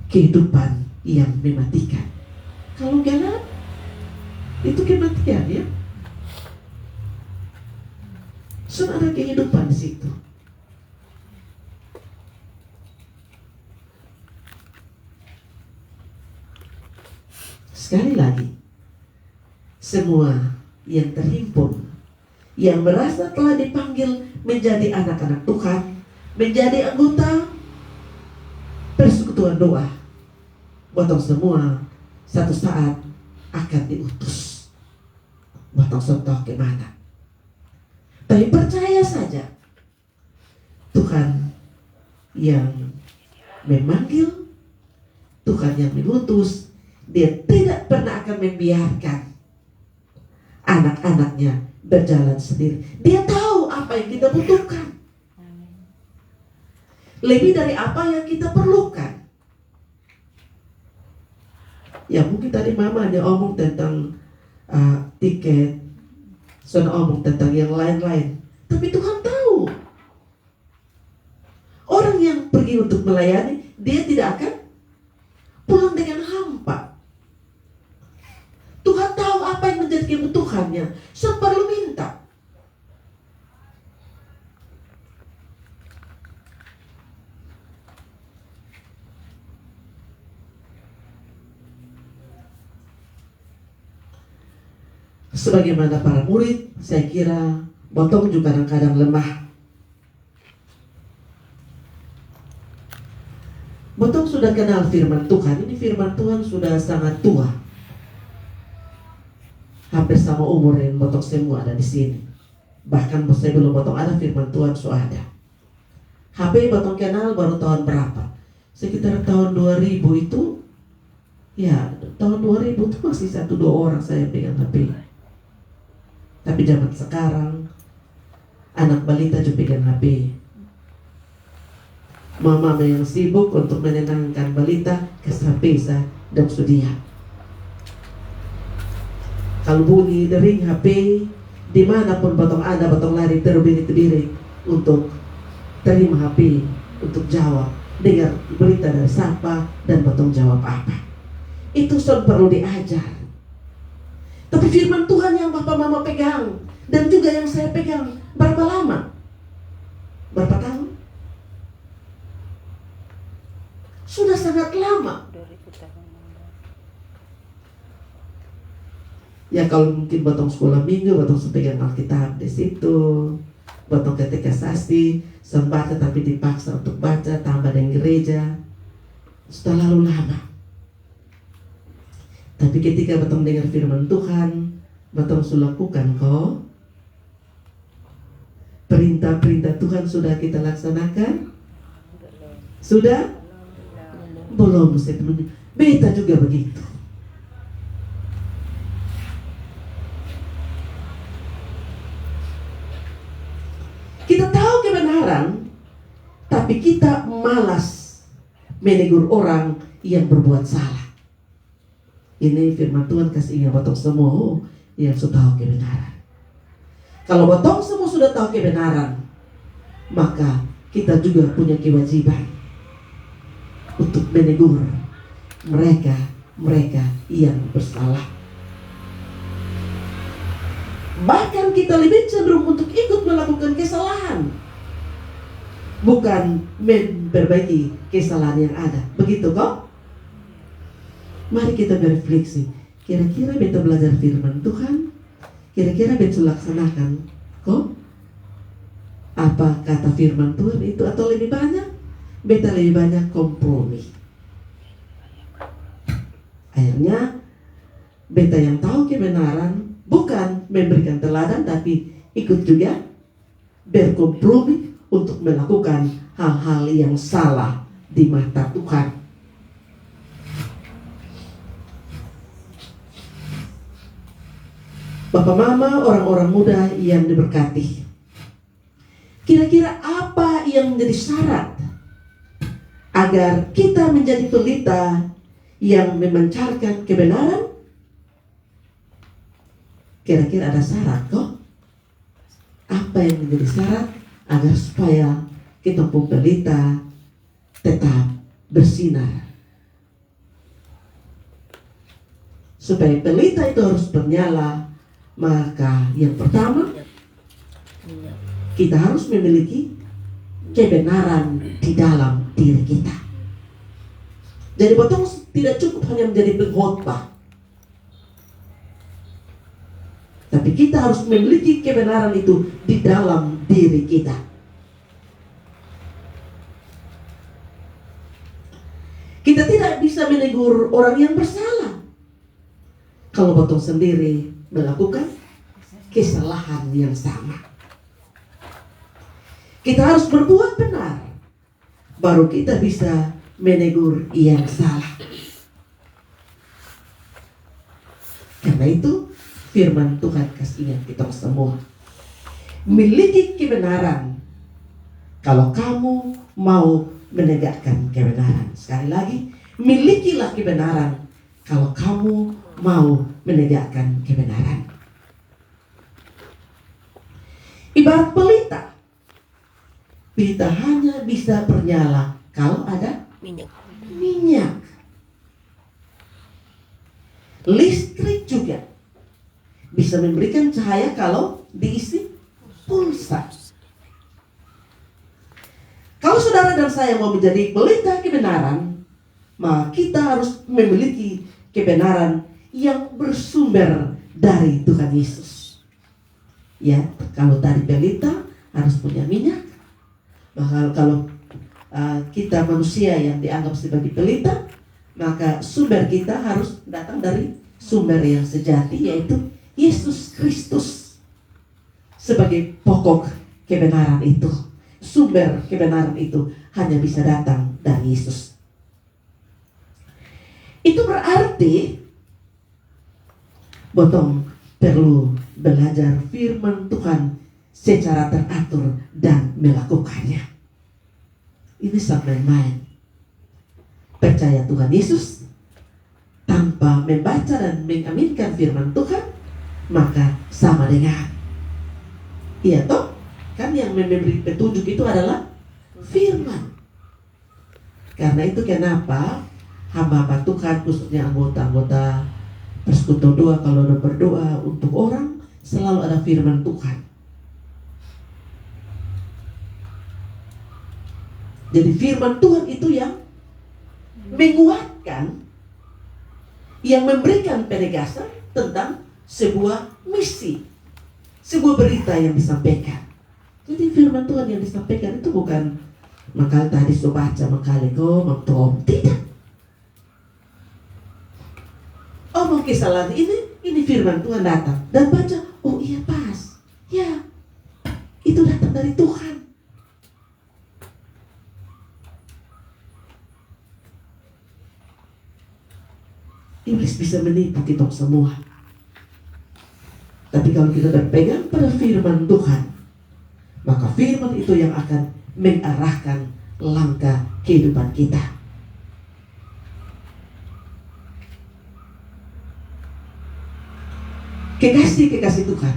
kehidupan yang mematikan. Kalau gelap itu kematian ya. Sudah ada kehidupan di situ. Sekali lagi, semua yang terhimpun, yang merasa telah dipanggil menjadi anak-anak Tuhan, menjadi anggota persekutuan doa, potong semua satu saat akan diutus. Potong contoh kemana? Tapi percaya saja, Tuhan yang memanggil, Tuhan yang mengutus, Dia tidak pernah akan membiarkan anak-anaknya berjalan sendiri. Dia tahu apa yang kita butuhkan, lebih dari apa yang kita perlukan. Ya mungkin tadi mama dia omong tentang tiket, sudah omong tentang yang lain-lain. Tapi Tuhan tahu orang yang pergi untuk melayani, dia tidak akan pulang dengan hampa. Tuhan tahu apa yang menjadi kebutuhannya, so perlu minta. Sebagaimana para murid, saya kira Botong juga kadang-kadang lemah. Botong sudah kenal firman Tuhan. Ini firman Tuhan sudah sangat tua, hampir sama umur yang Botong semua ada di sini. Bahkan sebelum Botong ada firman Tuhan sudah ada. HP Botong kenal baru tahun berapa? Sekitar tahun 2000 itu. Ya, tahun 2000 itu masih 1-2 orang saya pegang HP. Tapi zaman sekarang anak balita juga pegang HP. Mama yang sibuk untuk menenangkan balita ke HP dan sudia. Kalau bunyi dering HP, dimanapun Botong ada, Botong lari terbiri-terbiri untuk terima HP, untuk jawab, dengar berita dari siapa dan Botong jawab apa. Itu sudah perlu diajar. Tapi firman Tuhan yang Bapak Mama pegang dan juga yang saya pegang, berapa lama? Berapa tahun? Sudah sangat lama. Ya kalau mungkin potong sekolah minggu, potong sepegang Alkitab di situ, potong katekisasi, sembaca tapi dipaksa untuk baca, tambah dengan gereja, sudah lalu lama. Tapi ketika potong dengar firman Tuhan, potong sudah lakukan kok. Perintah-perintah Tuhan sudah kita laksanakan? Sudah? Belum, sepenuhnya. Beta juga begitu. Kita tahu kebenaran, tapi kita malas menegur orang yang berbuat salah. Ini firman Tuhan kasih ingat potong semua yang sudah tahu kebenaran. Kalau potong semua sudah tahu kebenaran, maka kita juga punya kewajiban untuk menegur mereka yang bersalah. Bahkan kita lebih cenderung untuk ikut melakukan kesalahan, bukan memperbaiki kesalahan yang ada. Begitu kok? Mari kita berefleksi. Kira-kira beta belajar firman Tuhan, kira-kira beta laksanakan kok apa kata firman Tuhan itu, atau lebih banyak beta lebih banyak kompromi. Akhirnya beta yang tahu kebenaran bukan memberikan teladan, tapi ikut juga berkompromi untuk melakukan hal-hal yang salah di mata Tuhan. Bapak Mama, orang-orang muda yang diberkati, kira-kira apa yang menjadi syarat agar kita menjadi pelita yang memancarkan kebenaran? Kira-kira ada syarat kok? Apa yang menjadi syarat agar supaya kita pelita tetap bersinar? Supaya pelita itu harus bernyala, maka yang pertama kita harus memiliki kebenaran di dalam diri kita. Jadi potong tidak cukup hanya menjadi pengkhotbah, tapi kita harus memiliki kebenaran itu di dalam diri kita. Kita tidak bisa menegur orang yang bersalah kalau potong sendiri melakukan kesalahan yang sama. Kita harus berbuat benar, baru kita bisa menegur yang salah. Karena itu firman Tuhan kasih ingat kita semua, miliki kebenaran kalau kamu mau menegakkan kebenaran. Sekali lagi, milikilah kebenaran kalau kamu mau menegakkan kebenaran. Ibarat pelita, pelita hanya bisa bernyala kalau ada minyak. Listrik juga bisa memberikan cahaya kalau diisi pulsa. Kalau saudara dan saya mau menjadi pelita kebenaran, maka kita harus memiliki kebenaran yang bersumber dari Tuhan Yesus. Ya, kalau tadi pelita harus punya minyak, maka kalau kita manusia yang dianggap sebagai pelita, maka sumber kita harus datang dari sumber yang sejati, yaitu Yesus Kristus sebagai pokok kebenaran itu. Sumber kebenaran itu hanya bisa datang dari Yesus. Itu berarti Botong perlu belajar firman Tuhan secara teratur dan melakukannya. Ini sampai main. Percaya Tuhan Yesus tanpa membaca dan mengaminkan firman Tuhan, maka sama dengan, iya toh? Kan yang memberi petunjuk itu adalah firman. Karena itu kenapa hamba-hamba Tuhan, khususnya anggota-anggota persekutuan doa, kalau udah berdoa untuk orang, selalu ada firman Tuhan. Jadi firman Tuhan itu yang menguatkan, yang memberikan penegasan tentang sebuah misi, sebuah berita yang disampaikan. Jadi firman Tuhan yang disampaikan itu bukan makal tadi so baca makal ego maktom, tidak. Omong kesalahan ini firman Tuhan datang dan baca, oh iya pas, ya itu datang dari Tuhan. Iblis bisa menipu kita semua. Tapi kalau kita berpegang pada firman Tuhan, maka firman itu yang akan mengarahkan langkah kehidupan kita. Kekasih Tuhan,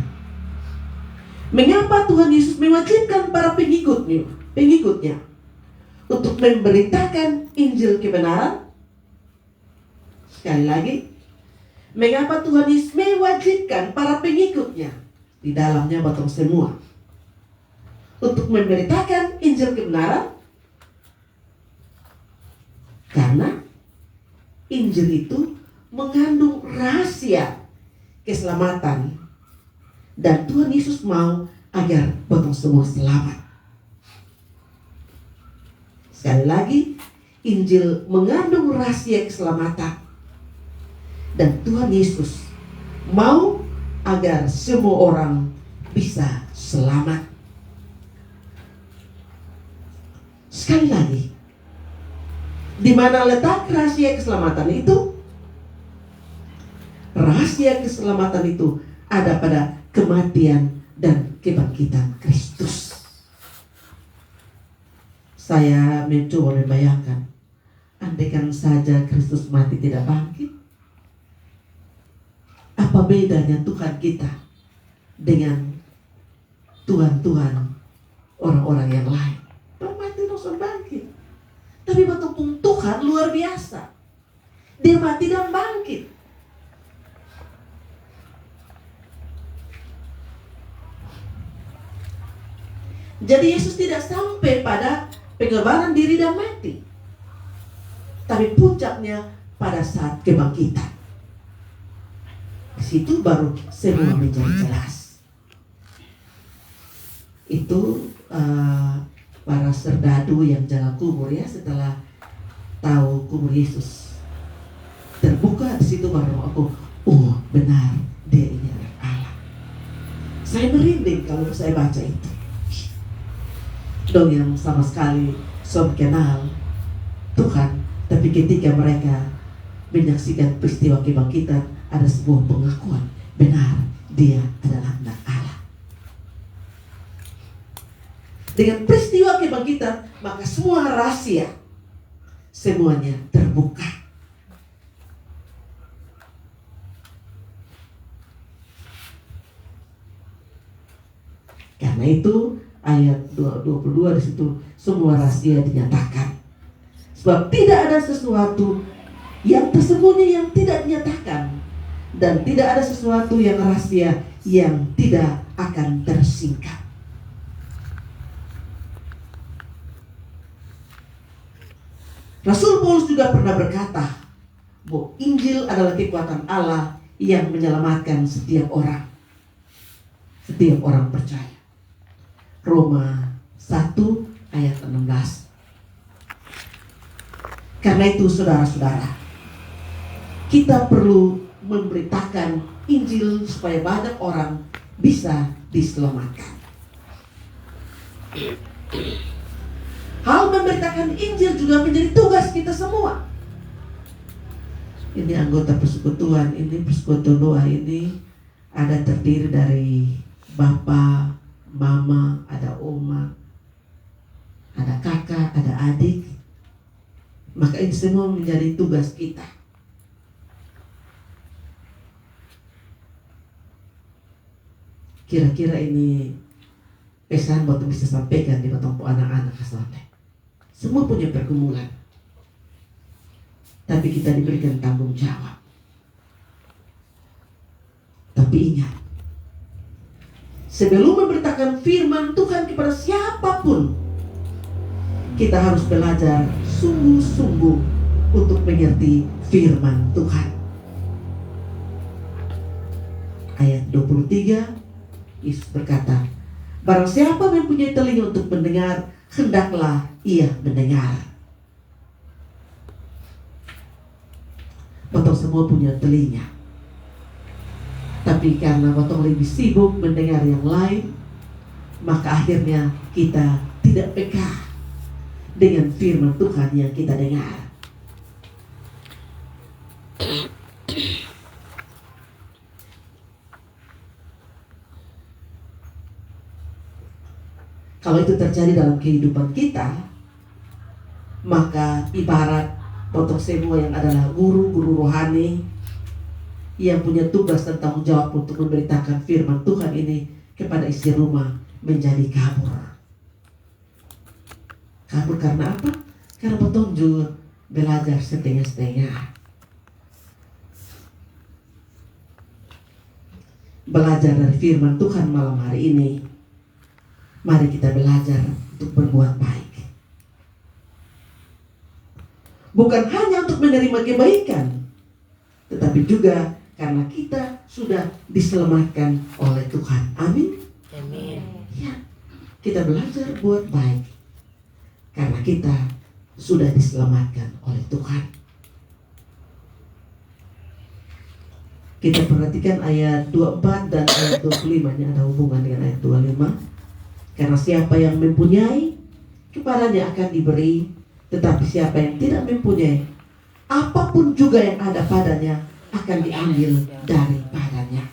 mengapa Tuhan Yesus mewajibkan para pengikutnya untuk memberitakan Injil kebenaran? Sekali lagi, mengapa Tuhan Yesus mewajibkan para pengikutnya, di dalamnya batang semua, untuk memberitakan Injil kebenaran? Karena Injil itu mengandung rahasia keselamatan, dan Tuhan Yesus mau agar batang semua selamat. Sekali lagi, Injil mengandung rahasia keselamatan, dan Tuhan Yesus mau agar semua orang bisa selamat. Sekali lagi, di mana letak rahasia keselamatan itu? Rahasia keselamatan itu ada pada kematian dan kebangkitan Kristus. Saya mencoba membayangkan, andaikan saja Kristus mati tidak bangkit, apa bedanya Tuhan kita dengan Tuhan-Tuhan orang-orang yang lain? Mati langsung bangkit. Tapi betul Tuhan luar biasa. Dia mati dan bangkit. Jadi Yesus tidak sampai pada pengorbanan diri dan mati, tapi puncaknya pada saat kebangkitan. Di situ baru semua menjadi jelas. Itu para serdadu yang jalan kubur ya, setelah tahu kubur Yesus terbuka, di situ baru aku, oh benar, dia ini anak Allah. Saya merinding kalau saya baca itu. Dong yang sama sekali belum kenal Tuhan, tapi ketika mereka menyaksikan peristiwa kebangkitan, ada sebuah pengakuan, benar dia adalah anak Allah. Dengan peristiwa kebangkitan, maka semua rahasia semuanya terbuka. Karena itu ayat 22 di situ semua rahasia dinyatakan. Sebab tidak ada sesuatu yang tersembunyi yang tidak dinyatakan, dan tidak ada sesuatu yang rahasia yang tidak akan tersingkap. Rasul Paulus juga pernah berkata bahwa Injil adalah kekuatan Allah yang menyelamatkan setiap orang percaya. Roma 1 ayat 16. Karena itu saudara-saudara, kita perlu memberitakan Injil supaya banyak orang bisa diselamatkan. Hal memberitakan Injil juga menjadi tugas kita semua. Ini anggota persekutuan, ini persekutuan doa ini ada terdiri dari Bapak, Mama, ada Oma, ada kakak, ada adik. Maka ini semua menjadi tugas kita. Kira-kira ini pesan buat bisa sampaikan di ketemu anak-anak kesantai. Semua punya pergumulan, tapi kita diberikan tanggung jawab. Tapi ingat, sebelum memberitakan firman Tuhan kepada siapapun, kita harus belajar sungguh-sungguh untuk mengerti firman Tuhan. ayat 23, Yesus berkata, barang siapa mempunyai telinga untuk mendengar, hendaklah ia mendengar. Potong semua punya telinga, tapi karena potong lebih sibuk mendengar yang lain, maka akhirnya kita tidak peka dengan firman Tuhan yang kita dengar. Kalau itu terjadi dalam kehidupan kita, maka ibarat potong semua yang adalah guru-guru rohani yang punya tugas dan tanggung jawab untuk memberitakan firman Tuhan ini kepada isi rumah menjadi kabur. Kabur karena apa? Karena potong juga belajar setengah-setengah. Belajar dari firman Tuhan malam hari ini. Mari kita belajar untuk berbuat baik. Bukan hanya untuk menerima kebaikan, tetapi juga karena kita sudah diselamatkan oleh Tuhan. Amin. Amin. Ya, kita belajar buat baik karena kita sudah diselamatkan oleh Tuhan. Kita perhatikan ayat 24 dan ayat 25, ini ada hubungan dengan ayat 25. Karena siapa yang mempunyai, kepadanya akan diberi, tetapi siapa yang tidak mempunyai, apapun juga yang ada padanya akan diambil daripadanya.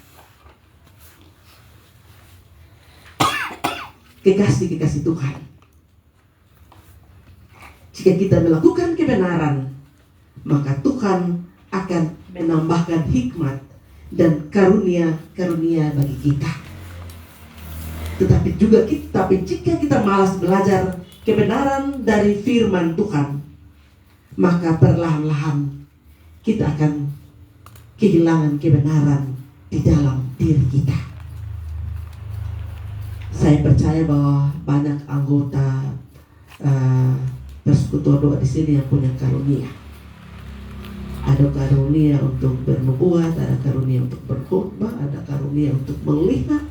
Kekasih-kekasih Tuhan, jika kita melakukan kebenaran, maka Tuhan akan menambahkan hikmat dan karunia-karunia bagi kita. Tetapi jika kita malas belajar kebenaran dari firman Tuhan, maka perlahan-lahan kita akan kehilangan kebenaran di dalam diri kita. Saya percaya bahwa banyak anggota persekutuan doa di sini yang punya karunia. Ada karunia untuk bernubuat, ada karunia untuk berkhotbah, ada karunia untuk melihat.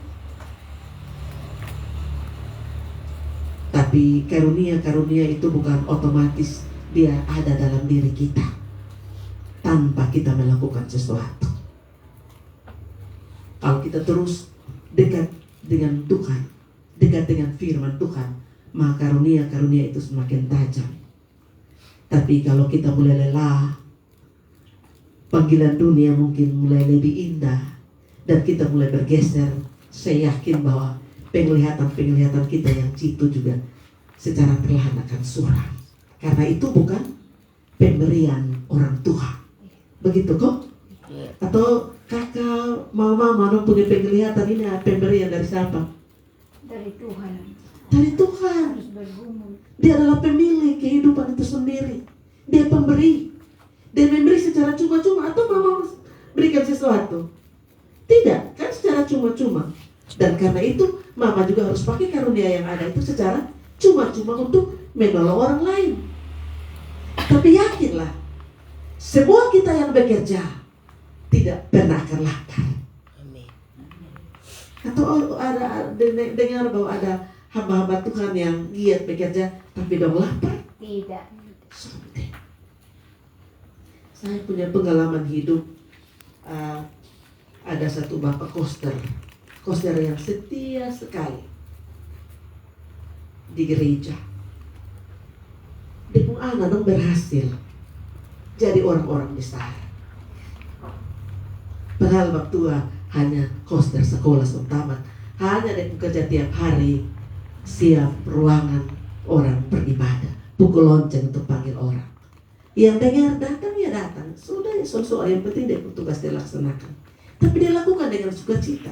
Tapi karunia-karunia itu bukan otomatis dia ada dalam diri kita tanpa kita melakukan sesuatu. Kalau kita terus dekat dengan Tuhan, dekat dengan firman Tuhan, maka karunia-karunia itu semakin tajam. Tapi kalau kita mulai lelah, panggilan dunia mungkin mulai lebih indah, dan kita mulai bergeser, saya yakin bahwa penglihatan kita yang itu juga secara perlahan akan suram. Karena itu bukan pemberian orang tua. Begitu kok? Atau kakak, mama punya penglihatan ini pemberian dari siapa? Dari Tuhan. Dari Tuhan. Harus bergumul. Dia adalah pemilik kehidupan itu sendiri. Dia pemberi. Dia memberi secara cuma-cuma atau mama berikan sesuatu? Tidak, kan secara cuma-cuma. Dan karena itu mama juga harus pakai karunia yang ada itu secara cuma-cuma untuk menolong orang lain. Tapi yakinlah, semua kita yang bekerja tidak pernah akan lapar. Amin. Atau ada dengar bahwa ada hamba-hamba Tuhan yang giat bekerja tapi dong lapar? Tidak. Something. Saya punya pengalaman hidup. Ada satu bapak koster yang setia sekali di gereja. Dia pun anak dong berhasil jadi orang-orang besar. Padahal waktu hanya koster sekolah tamat, hanya dia bekerja tiap hari, siap ruangan orang beribadah, pukul lonceng untuk panggil orang. Yang dengar datang ya datang, sudah soal yang penting dia tugas dia laksanakan. Tapi dia lakukan dengan sukacita.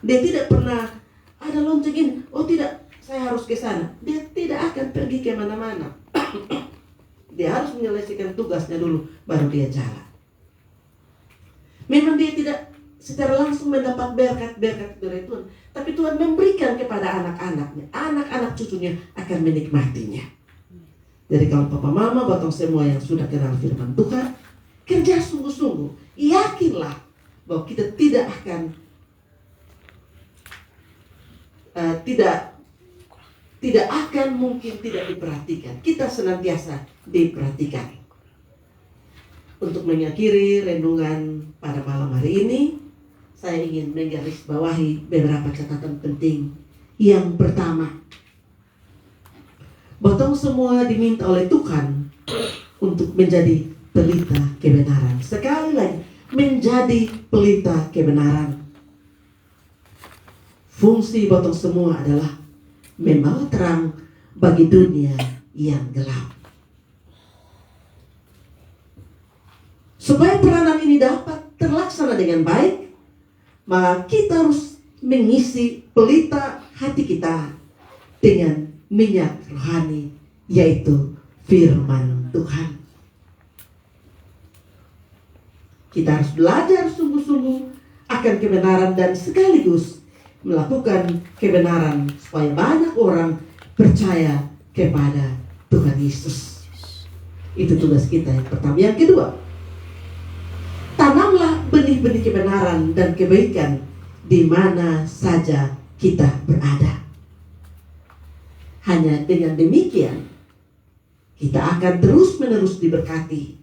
Dia tidak pernah ada lonceng ini, oh tidak, saya harus ke sana. Dia tidak akan pergi ke mana-mana. Dia harus menyelesaikan tugasnya dulu, baru dia jalan. Memang dia tidak secara langsung mendapat berkat-berkat dari Tuhan, tapi Tuhan memberikan kepada anak-anaknya. Anak-anak cucunya akan menikmatinya. Jadi kalau papa mama, batang semua yang sudah kenal firman Tuhan, kerja sungguh-sungguh. yakinlah bahwa kita tidak akan tidak akan mungkin tidak diperhatikan. Kita senantiasa diperhatikan. Untuk mengakhiri renungan pada malam hari ini, saya ingin menggarisbawahi beberapa catatan penting. Yang pertama, bahwa semua diminta oleh Tuhan untuk menjadi pelita kebenaran. Sekali lagi, menjadi pelita kebenaran. Fungsi botong semua adalah membawa terang bagi dunia yang gelap. Supaya peranan ini dapat terlaksana dengan baik, maka kita harus mengisi pelita hati kita dengan minyak rohani, yaitu firman Tuhan. Kita harus belajar sungguh-sungguh akan kebenaran dan sekaligus melakukan kebenaran supaya banyak orang percaya kepada Tuhan Yesus. Itu tugas kita yang pertama. Yang kedua, tanamlah benih-benih kebenaran dan kebaikan di mana saja kita berada. Hanya dengan demikian kita akan terus-menerus diberkati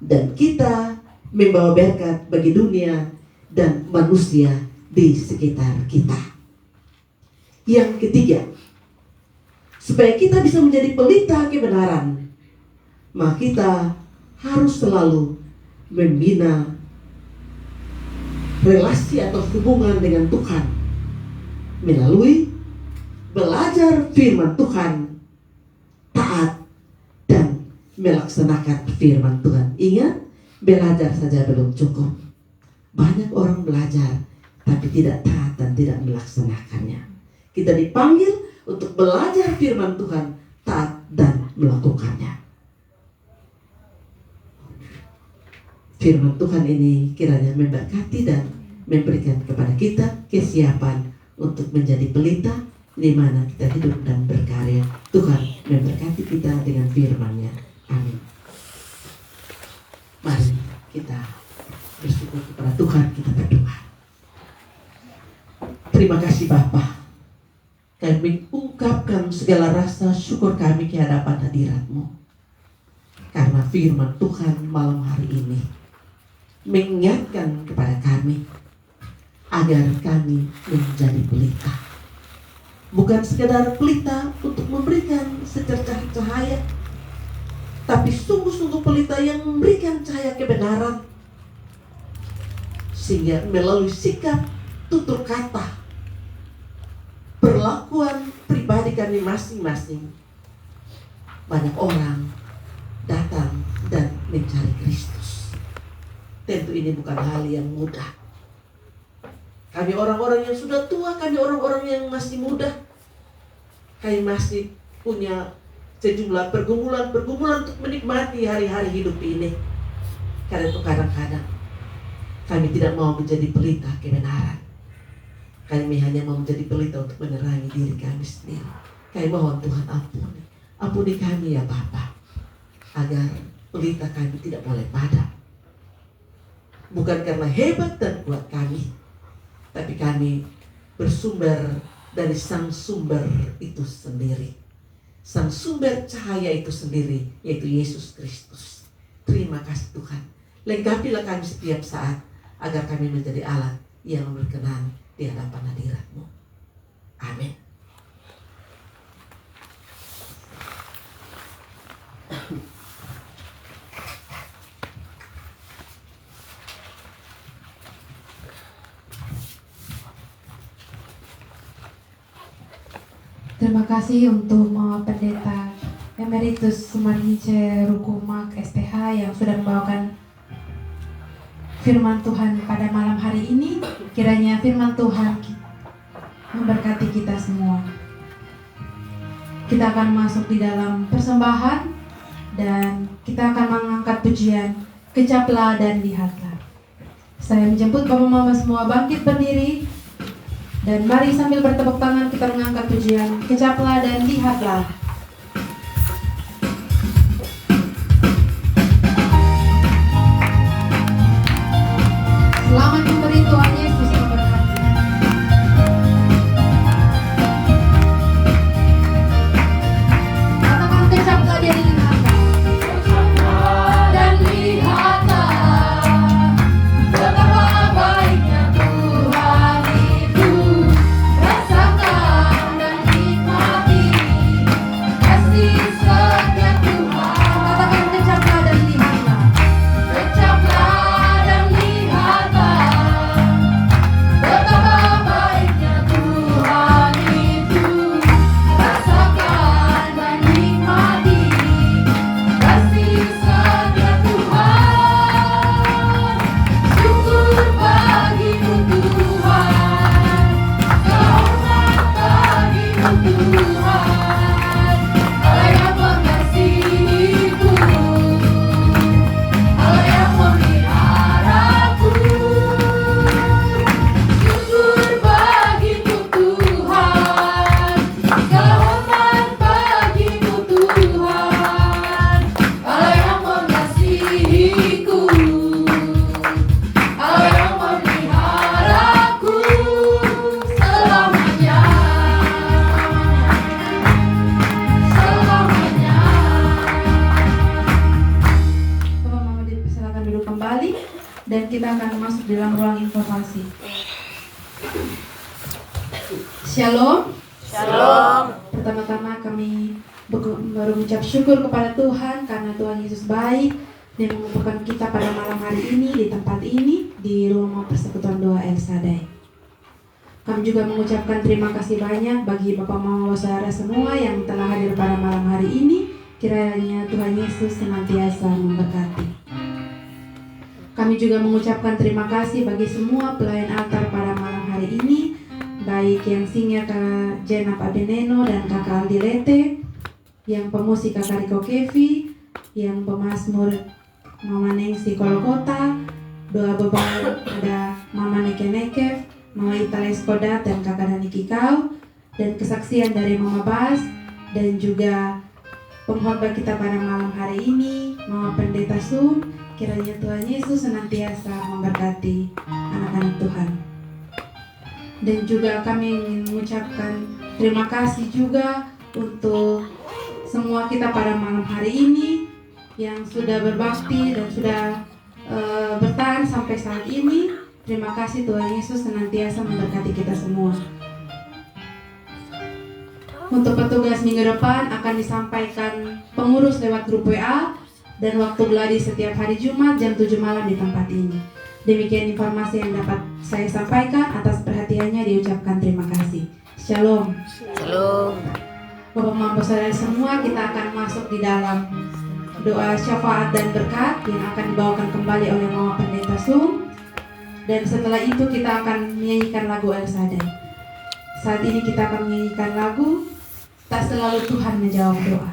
dan kita membawa berkat bagi dunia dan manusia di sekitar kita. Yang ketiga, supaya kita bisa menjadi pelita kebenaran, maka kita harus selalu membina relasi atau hubungan dengan Tuhan melalui belajar firman Tuhan, taat, dan melaksanakan firman Tuhan. Ingat, belajar saja belum cukup. Banyak orang belajar tapi tidak taat dan tidak melaksanakannya. Kita dipanggil untuk belajar firman Tuhan, taat, dan melakukannya. Firman Tuhan ini kiranya memberkati dan memberikan kepada kita kesiapan untuk menjadi pelita di mana kita hidup dan berkarya. Tuhan memberkati kita dengan firman-Nya. Amin. Mari kita bersyukur kepada Tuhan, kita berdoa. Terima kasih Bapa. Kami ungkapkan segala rasa syukur kami ke hadapan hadirat-Mu. Karena firman Tuhan malam hari ini mengingatkan kepada kami agar kami menjadi pelita. Bukan sekedar pelita untuk memberikan secercah cahaya, tapi sungguh-sungguh pelita yang memberikan cahaya kebenaran, sehingga melalui sikap, tutur kata, perlakuan pribadi kami masing-masing, banyak orang datang dan mencari Kristus. Tentu ini bukan hal yang mudah. Kami orang-orang yang sudah tua, kami orang-orang yang masih muda, kami masih punya sejumlah pergumulan untuk menikmati hari-hari hidup ini. Karena itu kadang-kadang kami tidak mau menjadi pelita kebenaran. Kami hanya mau menjadi pelita untuk menerangi diri kami sendiri. Kami mohon Tuhan ampuni. Ampuni kami ya Bapa, agar pelita kami tidak boleh padam. Bukan karena hebat dan kuat kami, tapi kami bersumber dari Sang Sumber itu sendiri. Sang Sumber cahaya itu sendiri, yaitu Yesus Kristus. Terima kasih Tuhan. Lengkapilah kami setiap saat, agar kami menjadi alat yang berkenan di hadapan hadirat-Mu. Amin. Terima kasih untuk Pendeta Emeritus Sumarnice Rukumak SPH yang sudah membawakan firman Tuhan pada malam hari ini. Kiranya firman Tuhan memberkati kita semua. Kita akan masuk di dalam persembahan dan kita akan mengangkat pujian Kecaplah dan Lihatlah. Saya menjemput Bapak Mama semua bangkit berdiri. Dan mari sambil bertepuk tangan kita mengangkat pujian Kecaplah dan Lihatlah. informasi. Shalom. Shalom. Pertama-tama kami berucap syukur kepada Tuhan karena Tuhan Yesus baik dan mengumpulkan kita pada malam hari ini di tempat ini di rumah persekutuan doa El Shaddai. Kami juga mengucapkan terima kasih banyak bagi Bapak Mama Saudara semua yang telah hadir pada malam hari ini. Kiranya Tuhan Yesus senantiasa memberkati. Kami juga mengucapkan terima kasih bagi semua pelayan altar pada malam hari ini, baik yang senior Kak Jenap Abeneno dan Kakak Aldi Lete, yang pemusik Kakak Riko Kevi, yang pemazmur Mama Nengsi Kolokota, doa beban ada Mama Neke Nekev, Mama Itales Kodat dan Kakak Dani Kikau, dan kesaksian dari Mama Bas, dan juga pengkhotbah kita pada malam hari ini, Mama Pendeta Sum. Kiranya Tuhan Yesus senantiasa memberkati anak-anak Tuhan. Dan juga kami ingin mengucapkan terima kasih juga untuk semua kita pada malam hari ini yang sudah berbakti dan sudah bertahan sampai saat ini. Terima kasih, Tuhan Yesus senantiasa memberkati kita semua. Untuk petugas minggu depan akan disampaikan pengurus lewat grup WA dan waktu gladi setiap hari Jumat jam 7 malam di tempat ini. Demikian informasi yang dapat saya sampaikan. Atas perhatiannya diucapkan terima kasih. Shalom. Shalom. Bapak Mama Saudara semua, kita akan masuk di dalam doa syafaat dan berkat yang akan dibawakan kembali oleh Mama Pendeta Sum. Dan setelah itu kita akan menyanyikan lagu El Shaddai. Saat ini kita akan menyanyikan lagu Tak Selalu Tuhan Menjawab Doa.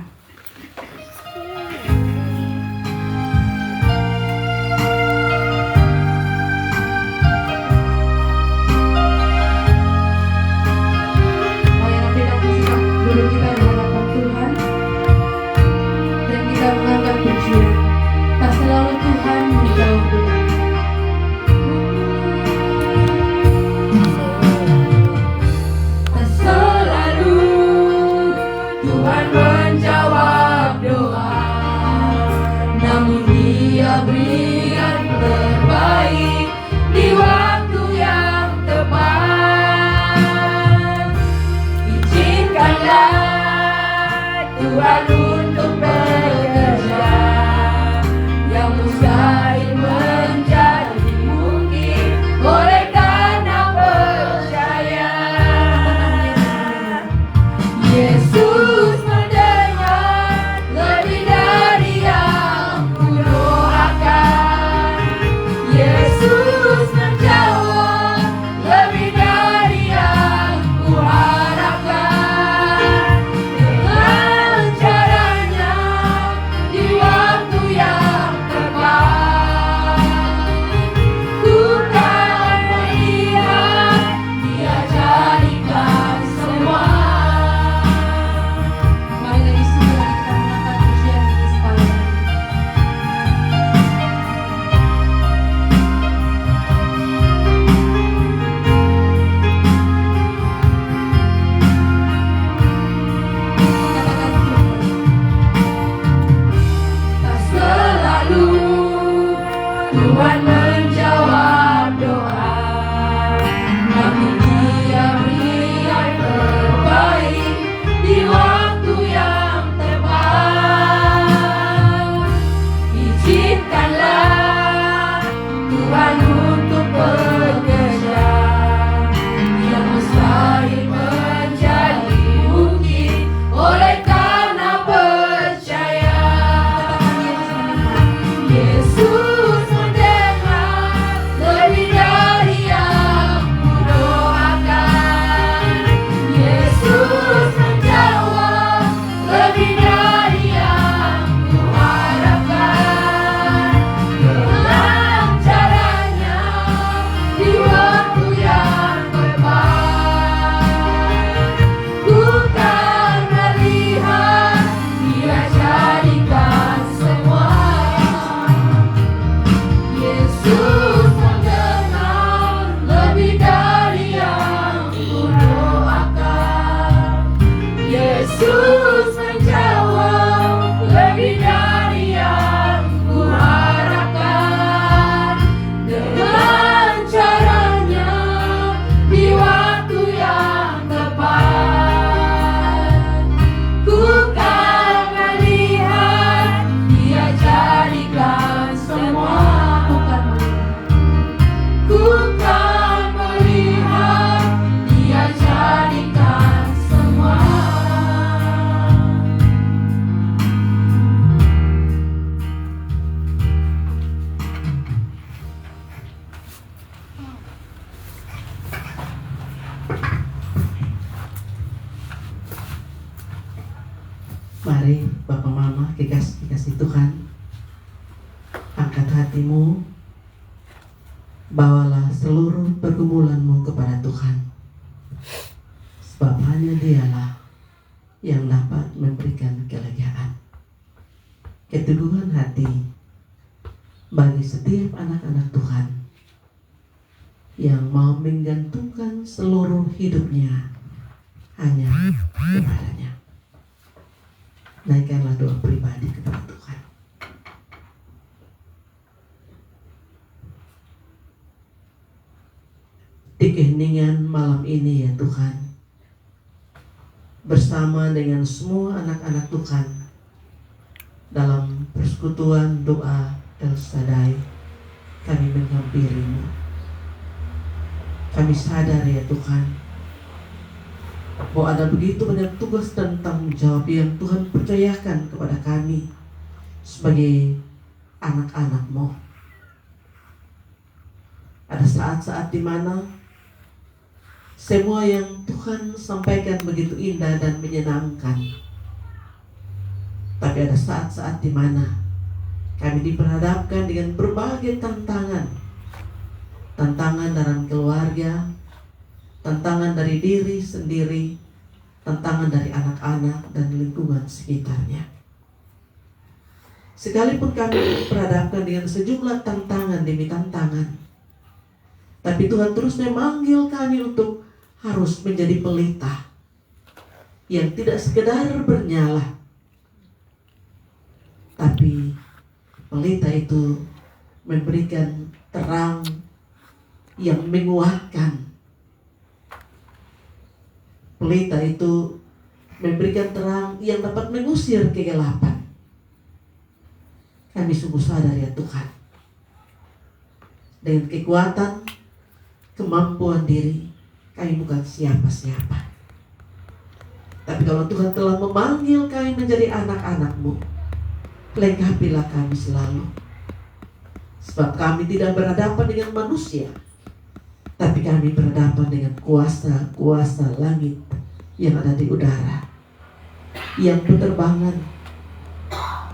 Marilah kita bersikap dulu kita di hadapan Tuhan dan kita mengangkat pujian. Tak selalu Tuhan menjawab doa. Tuhan menjawab Mari Bapak Mama kekasih Tuhan, angkat hatimu, bawalah seluruh pergumulanmu kepada Tuhan. Sebab hanya Dialah yang dapat memberikan kelegaan, keteguhan hati bagi setiap anak-anak Tuhan yang mau menggantungkan seluruh hidupnya hanya kepadanya. Naikkanlah doa pribadi kepada Tuhan. Di keheningan malam ini ya Tuhan, bersama dengan semua anak-anak Tuhan dalam persekutuan doa El Shaddai, kami menghampirimu. Kami sadar ya Tuhan, bahwa ada begitu banyak tugas dan tanggung jawab yang Tuhan percayakan kepada kami sebagai anak-anak-Mu. Ada saat-saat di mana semua yang Tuhan sampaikan begitu indah dan menyenangkan. Tapi ada saat-saat di mana kami diperhadapkan dengan berbagai tantangan. Tantangan dalam keluarga, tantangan dari diri sendiri, tantangan dari anak-anak dan lingkungan sekitarnya. Sekalipun kami diperhadapkan dengan sejumlah tantangan demi tantangan, tapi Tuhan terus memanggil kami untuk harus menjadi pelita yang tidak sekedar bernyala, tapi pelita itu memberikan terang yang menguatkan. Pelita itu memberikan terang yang dapat mengusir kegelapan. Kami sungguh sadar ya Tuhan, dengan kekuatan, kemampuan diri, kami bukan siapa-siapa. Tapi kalau Tuhan telah memanggil kami menjadi anak-anak-Mu, lengkapilah kami selalu. Sebab kami tidak berhadapan dengan manusia, tapi kami berhadapan dengan kuasa-kuasa langit yang ada di udara, yang berterbangan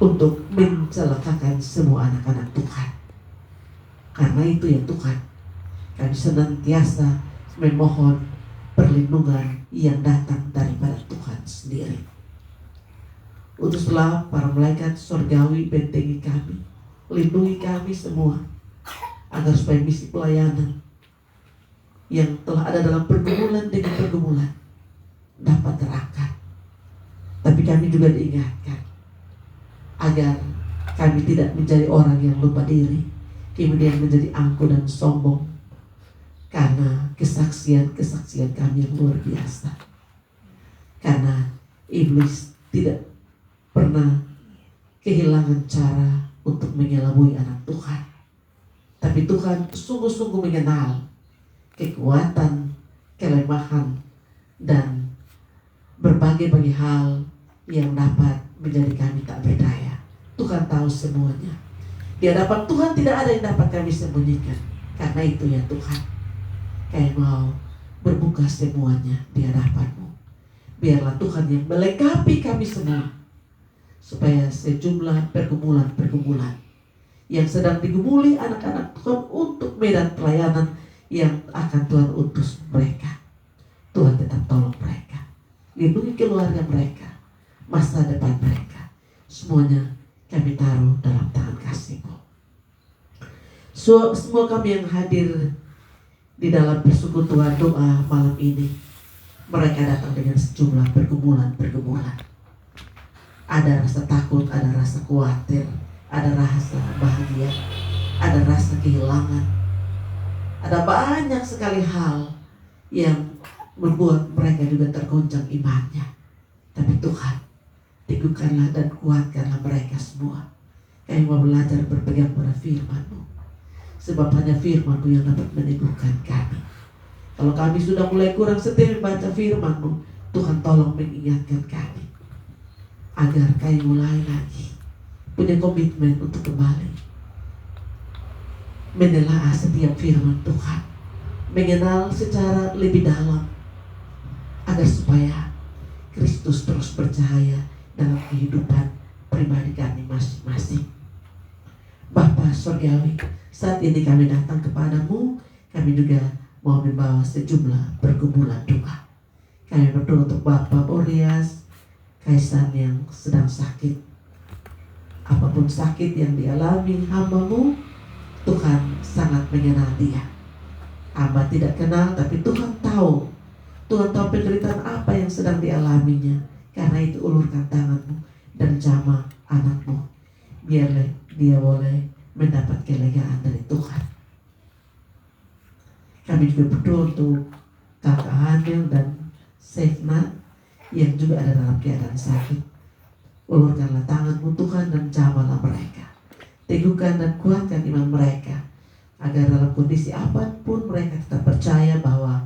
untuk mencelakakan semua anak-anak Tuhan. Karena itu ya Tuhan, kami senantiasa memohon perlindungan yang datang daripada Tuhan sendiri. Utuslah para malaikat surgawi bentengi kami, lindungi kami semua, agar supaya misi pelayanan yang telah ada dalam pergumulan demi pergumulan dapat terangkat. Tapi kami juga diingatkan agar kami tidak menjadi orang yang lupa diri, kemudian menjadi angkuh dan sombong karena kesaksian-kesaksian kami yang luar biasa. Karena iblis tidak pernah kehilangan cara untuk mengelabui anak Tuhan, tapi Tuhan sungguh-sungguh mengenal kekuatan, kelemahan, dan berbagai-bagai hal yang dapat menjadi kami tak berdaya. Tuhan tahu semuanya. Di hadapan Tuhan tidak ada yang dapat kami sembunyikan. Karena itu ya Tuhan, kami mau berbuka semuanya di hadapan-Mu. Biarlah Tuhan yang melengkapi kami semua, supaya sejumlah pergumulan-pergumulan yang sedang digumuli anak-anak Tuhan untuk medan pelayanan yang akan Tuhan utus mereka, Tuhan tetap tolong mereka, lindungi keluarga mereka, masa depan mereka. Semuanya kami taruh dalam tangan kasih-Mu. Semua kami yang hadir di dalam persekutuan doa malam ini, mereka datang dengan sejumlah pergumulan-pergumulan. Ada rasa takut, ada rasa khawatir, ada rasa bahagia, ada rasa kehilangan. Ada banyak sekali hal yang membuat mereka juga tergoncang imannya. Tapi Tuhan, teguhkanlah dan kuatkanlah mereka semua. Kami mau belajar berpegang pada firman-Mu, sebab hanya firman-Mu yang dapat meneguhkan kami. Kalau kami sudah mulai kurang setia membaca firman-Mu, Tuhan tolong mengingatkan kami, agar kami mulai lagi punya komitmen untuk kembali menelaah setiap firman Tuhan, mengenal secara lebih dalam, agar supaya Kristus terus bercahaya dalam kehidupan pribadi kami masing-masing. Bapa Surgawi, saat ini kami datang kepadamu, kami juga mau membawa sejumlah pergumulan doa. Kami berdoa untuk Bapak Boreas Kaisar yang sedang sakit. Apapun sakit yang dialami hamba-Mu, Tuhan sangat mengenal dia. Hamba tidak kenal, tapi Tuhan tahu. Tuhan tahu penderitaan apa yang sedang dialaminya. Karena itu ulurkan tangan-Mu dan jamah anak-Mu. Biarlah dia boleh mendapat kelegaan dari Tuhan. Kami juga berdoa untuk kakak Hanil dan Sefna yang juga ada dalam keadaan sakit. Ulurkanlah tangan-Mu Tuhan dan jamahlah mereka. Teguhkan dan kuatkan iman mereka, agar dalam kondisi apapun mereka tetap percaya bahwa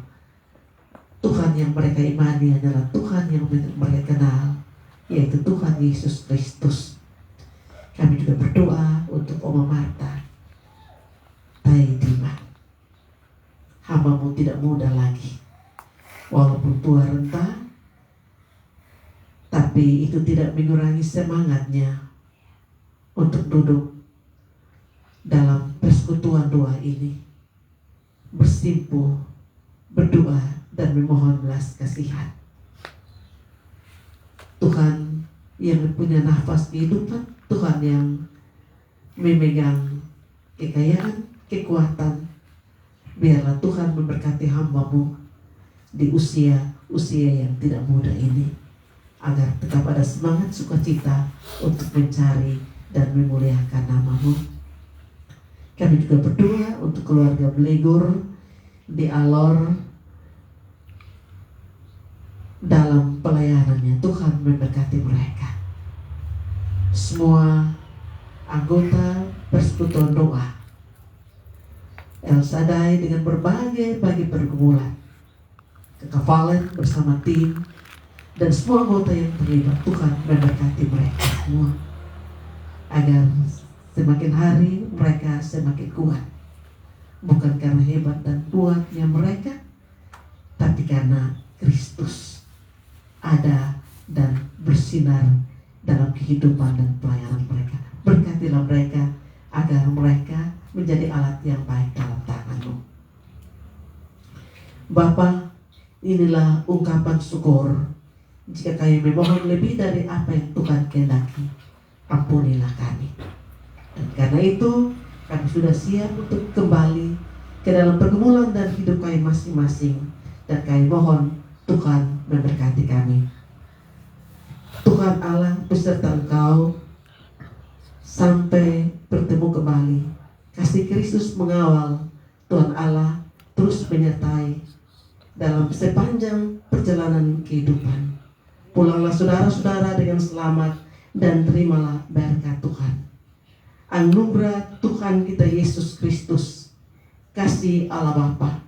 Tuhan yang mereka imani adalah Tuhan yang mereka kenal, yaitu Tuhan Yesus Kristus. Kami juga berdoa untuk Oma Marta Taidima. Hamba-Mu tidak muda lagi, walaupun tua renta, tapi itu tidak mengurangi semangatnya untuk duduk dalam persekutuan doa ini, bersimpuh, berdoa, dan memohon belas kasihan. Tuhan yang punya nafas kehidupan, Tuhan yang memegang kekayaan, kekuatan, biarlah Tuhan memberkati hamba-Mu di usia yang tidak muda ini, agar tetap ada semangat sukacita untuk mencari dan memuliakan nama-Mu. Kami juga berdoa untuk keluarga Belegur di Alor dalam pelayanannya. Tuhan memberkati mereka. Semua anggota persekutuan doa El Shaddai dengan berbagai pergumulan, kekafalan bersama tim dan semua anggota yang terlibat, Tuhan memberkati mereka semua agar semakin hari mereka semakin kuat, bukan karena hebat dan kuatnya mereka, tapi karena Kristus ada dan bersinar dalam kehidupan dan pelayanan mereka. Berkatilah mereka agar mereka menjadi alat yang baik dalam tangan-Mu. Bapa, inilah ungkapan syukur. Jika kami memohon lebih dari apa yang Tuhan kehendaki, ampunilah kami. Dan karena itu kami sudah siap untuk kembali ke dalam pergumulan dan hidup kami masing-masing. Dan kami mohon Tuhan memberkati kami. Tuhan Allah beserta Engkau sampai bertemu kembali. Kasih Kristus mengawal. Tuhan Allah terus menyertai dalam sepanjang perjalanan kehidupan. Pulanglah saudara-saudara dengan selamat dan terimalah berkat Tuhan. Anugerah Tuhan kita Yesus Kristus, kasih Allah Bapa,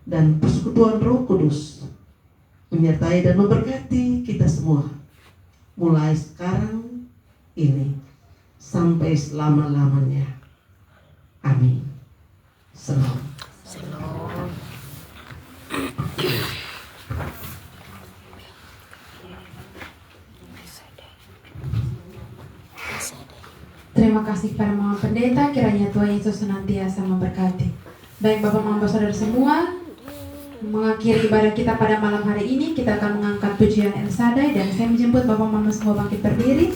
dan persekutuan Roh Kudus menyertai dan memberkati kita semua, mulai sekarang ini sampai selama-lamanya. Amin. Salam. Terima kasih kepada Mama Pendeta, kiranya Tuhan Yesus senantiasa memberkati. Baik Bapak Mama Saudara semua, mengakhiri ibadah kita pada malam hari ini, kita akan mengangkat pujian El Shaddai dan saya menjemput Bapak Mama semua bangkit berdiri.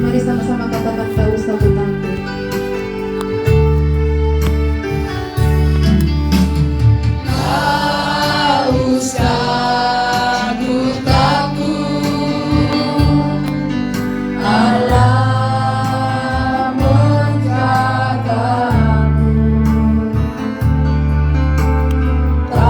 Mari sama-sama katakan tak usah takut. Tak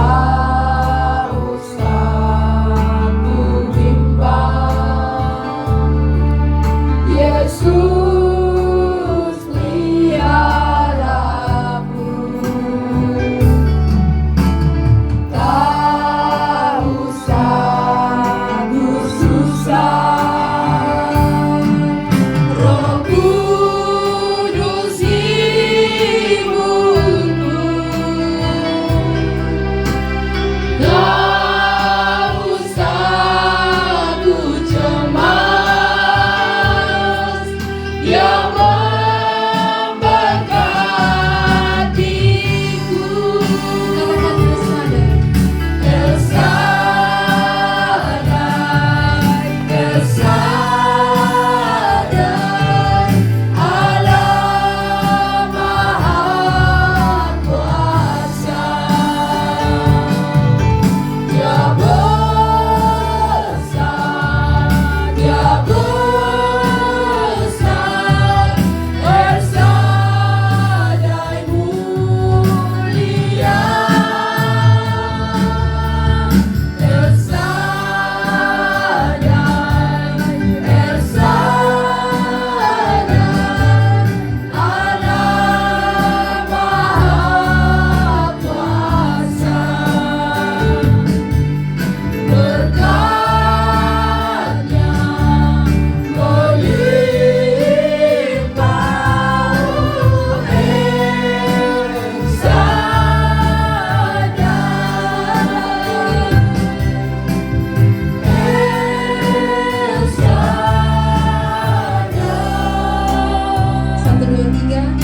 3.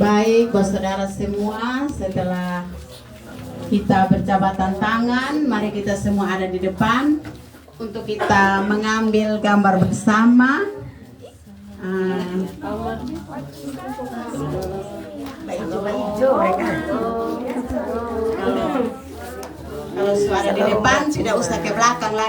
Baik, buat saudara semua, setelah kita berjabatan tangan, mari kita semua ada di depan untuk kita mengambil gambar bersama. Kalau suara di depan tidak usah ke belakang lagi.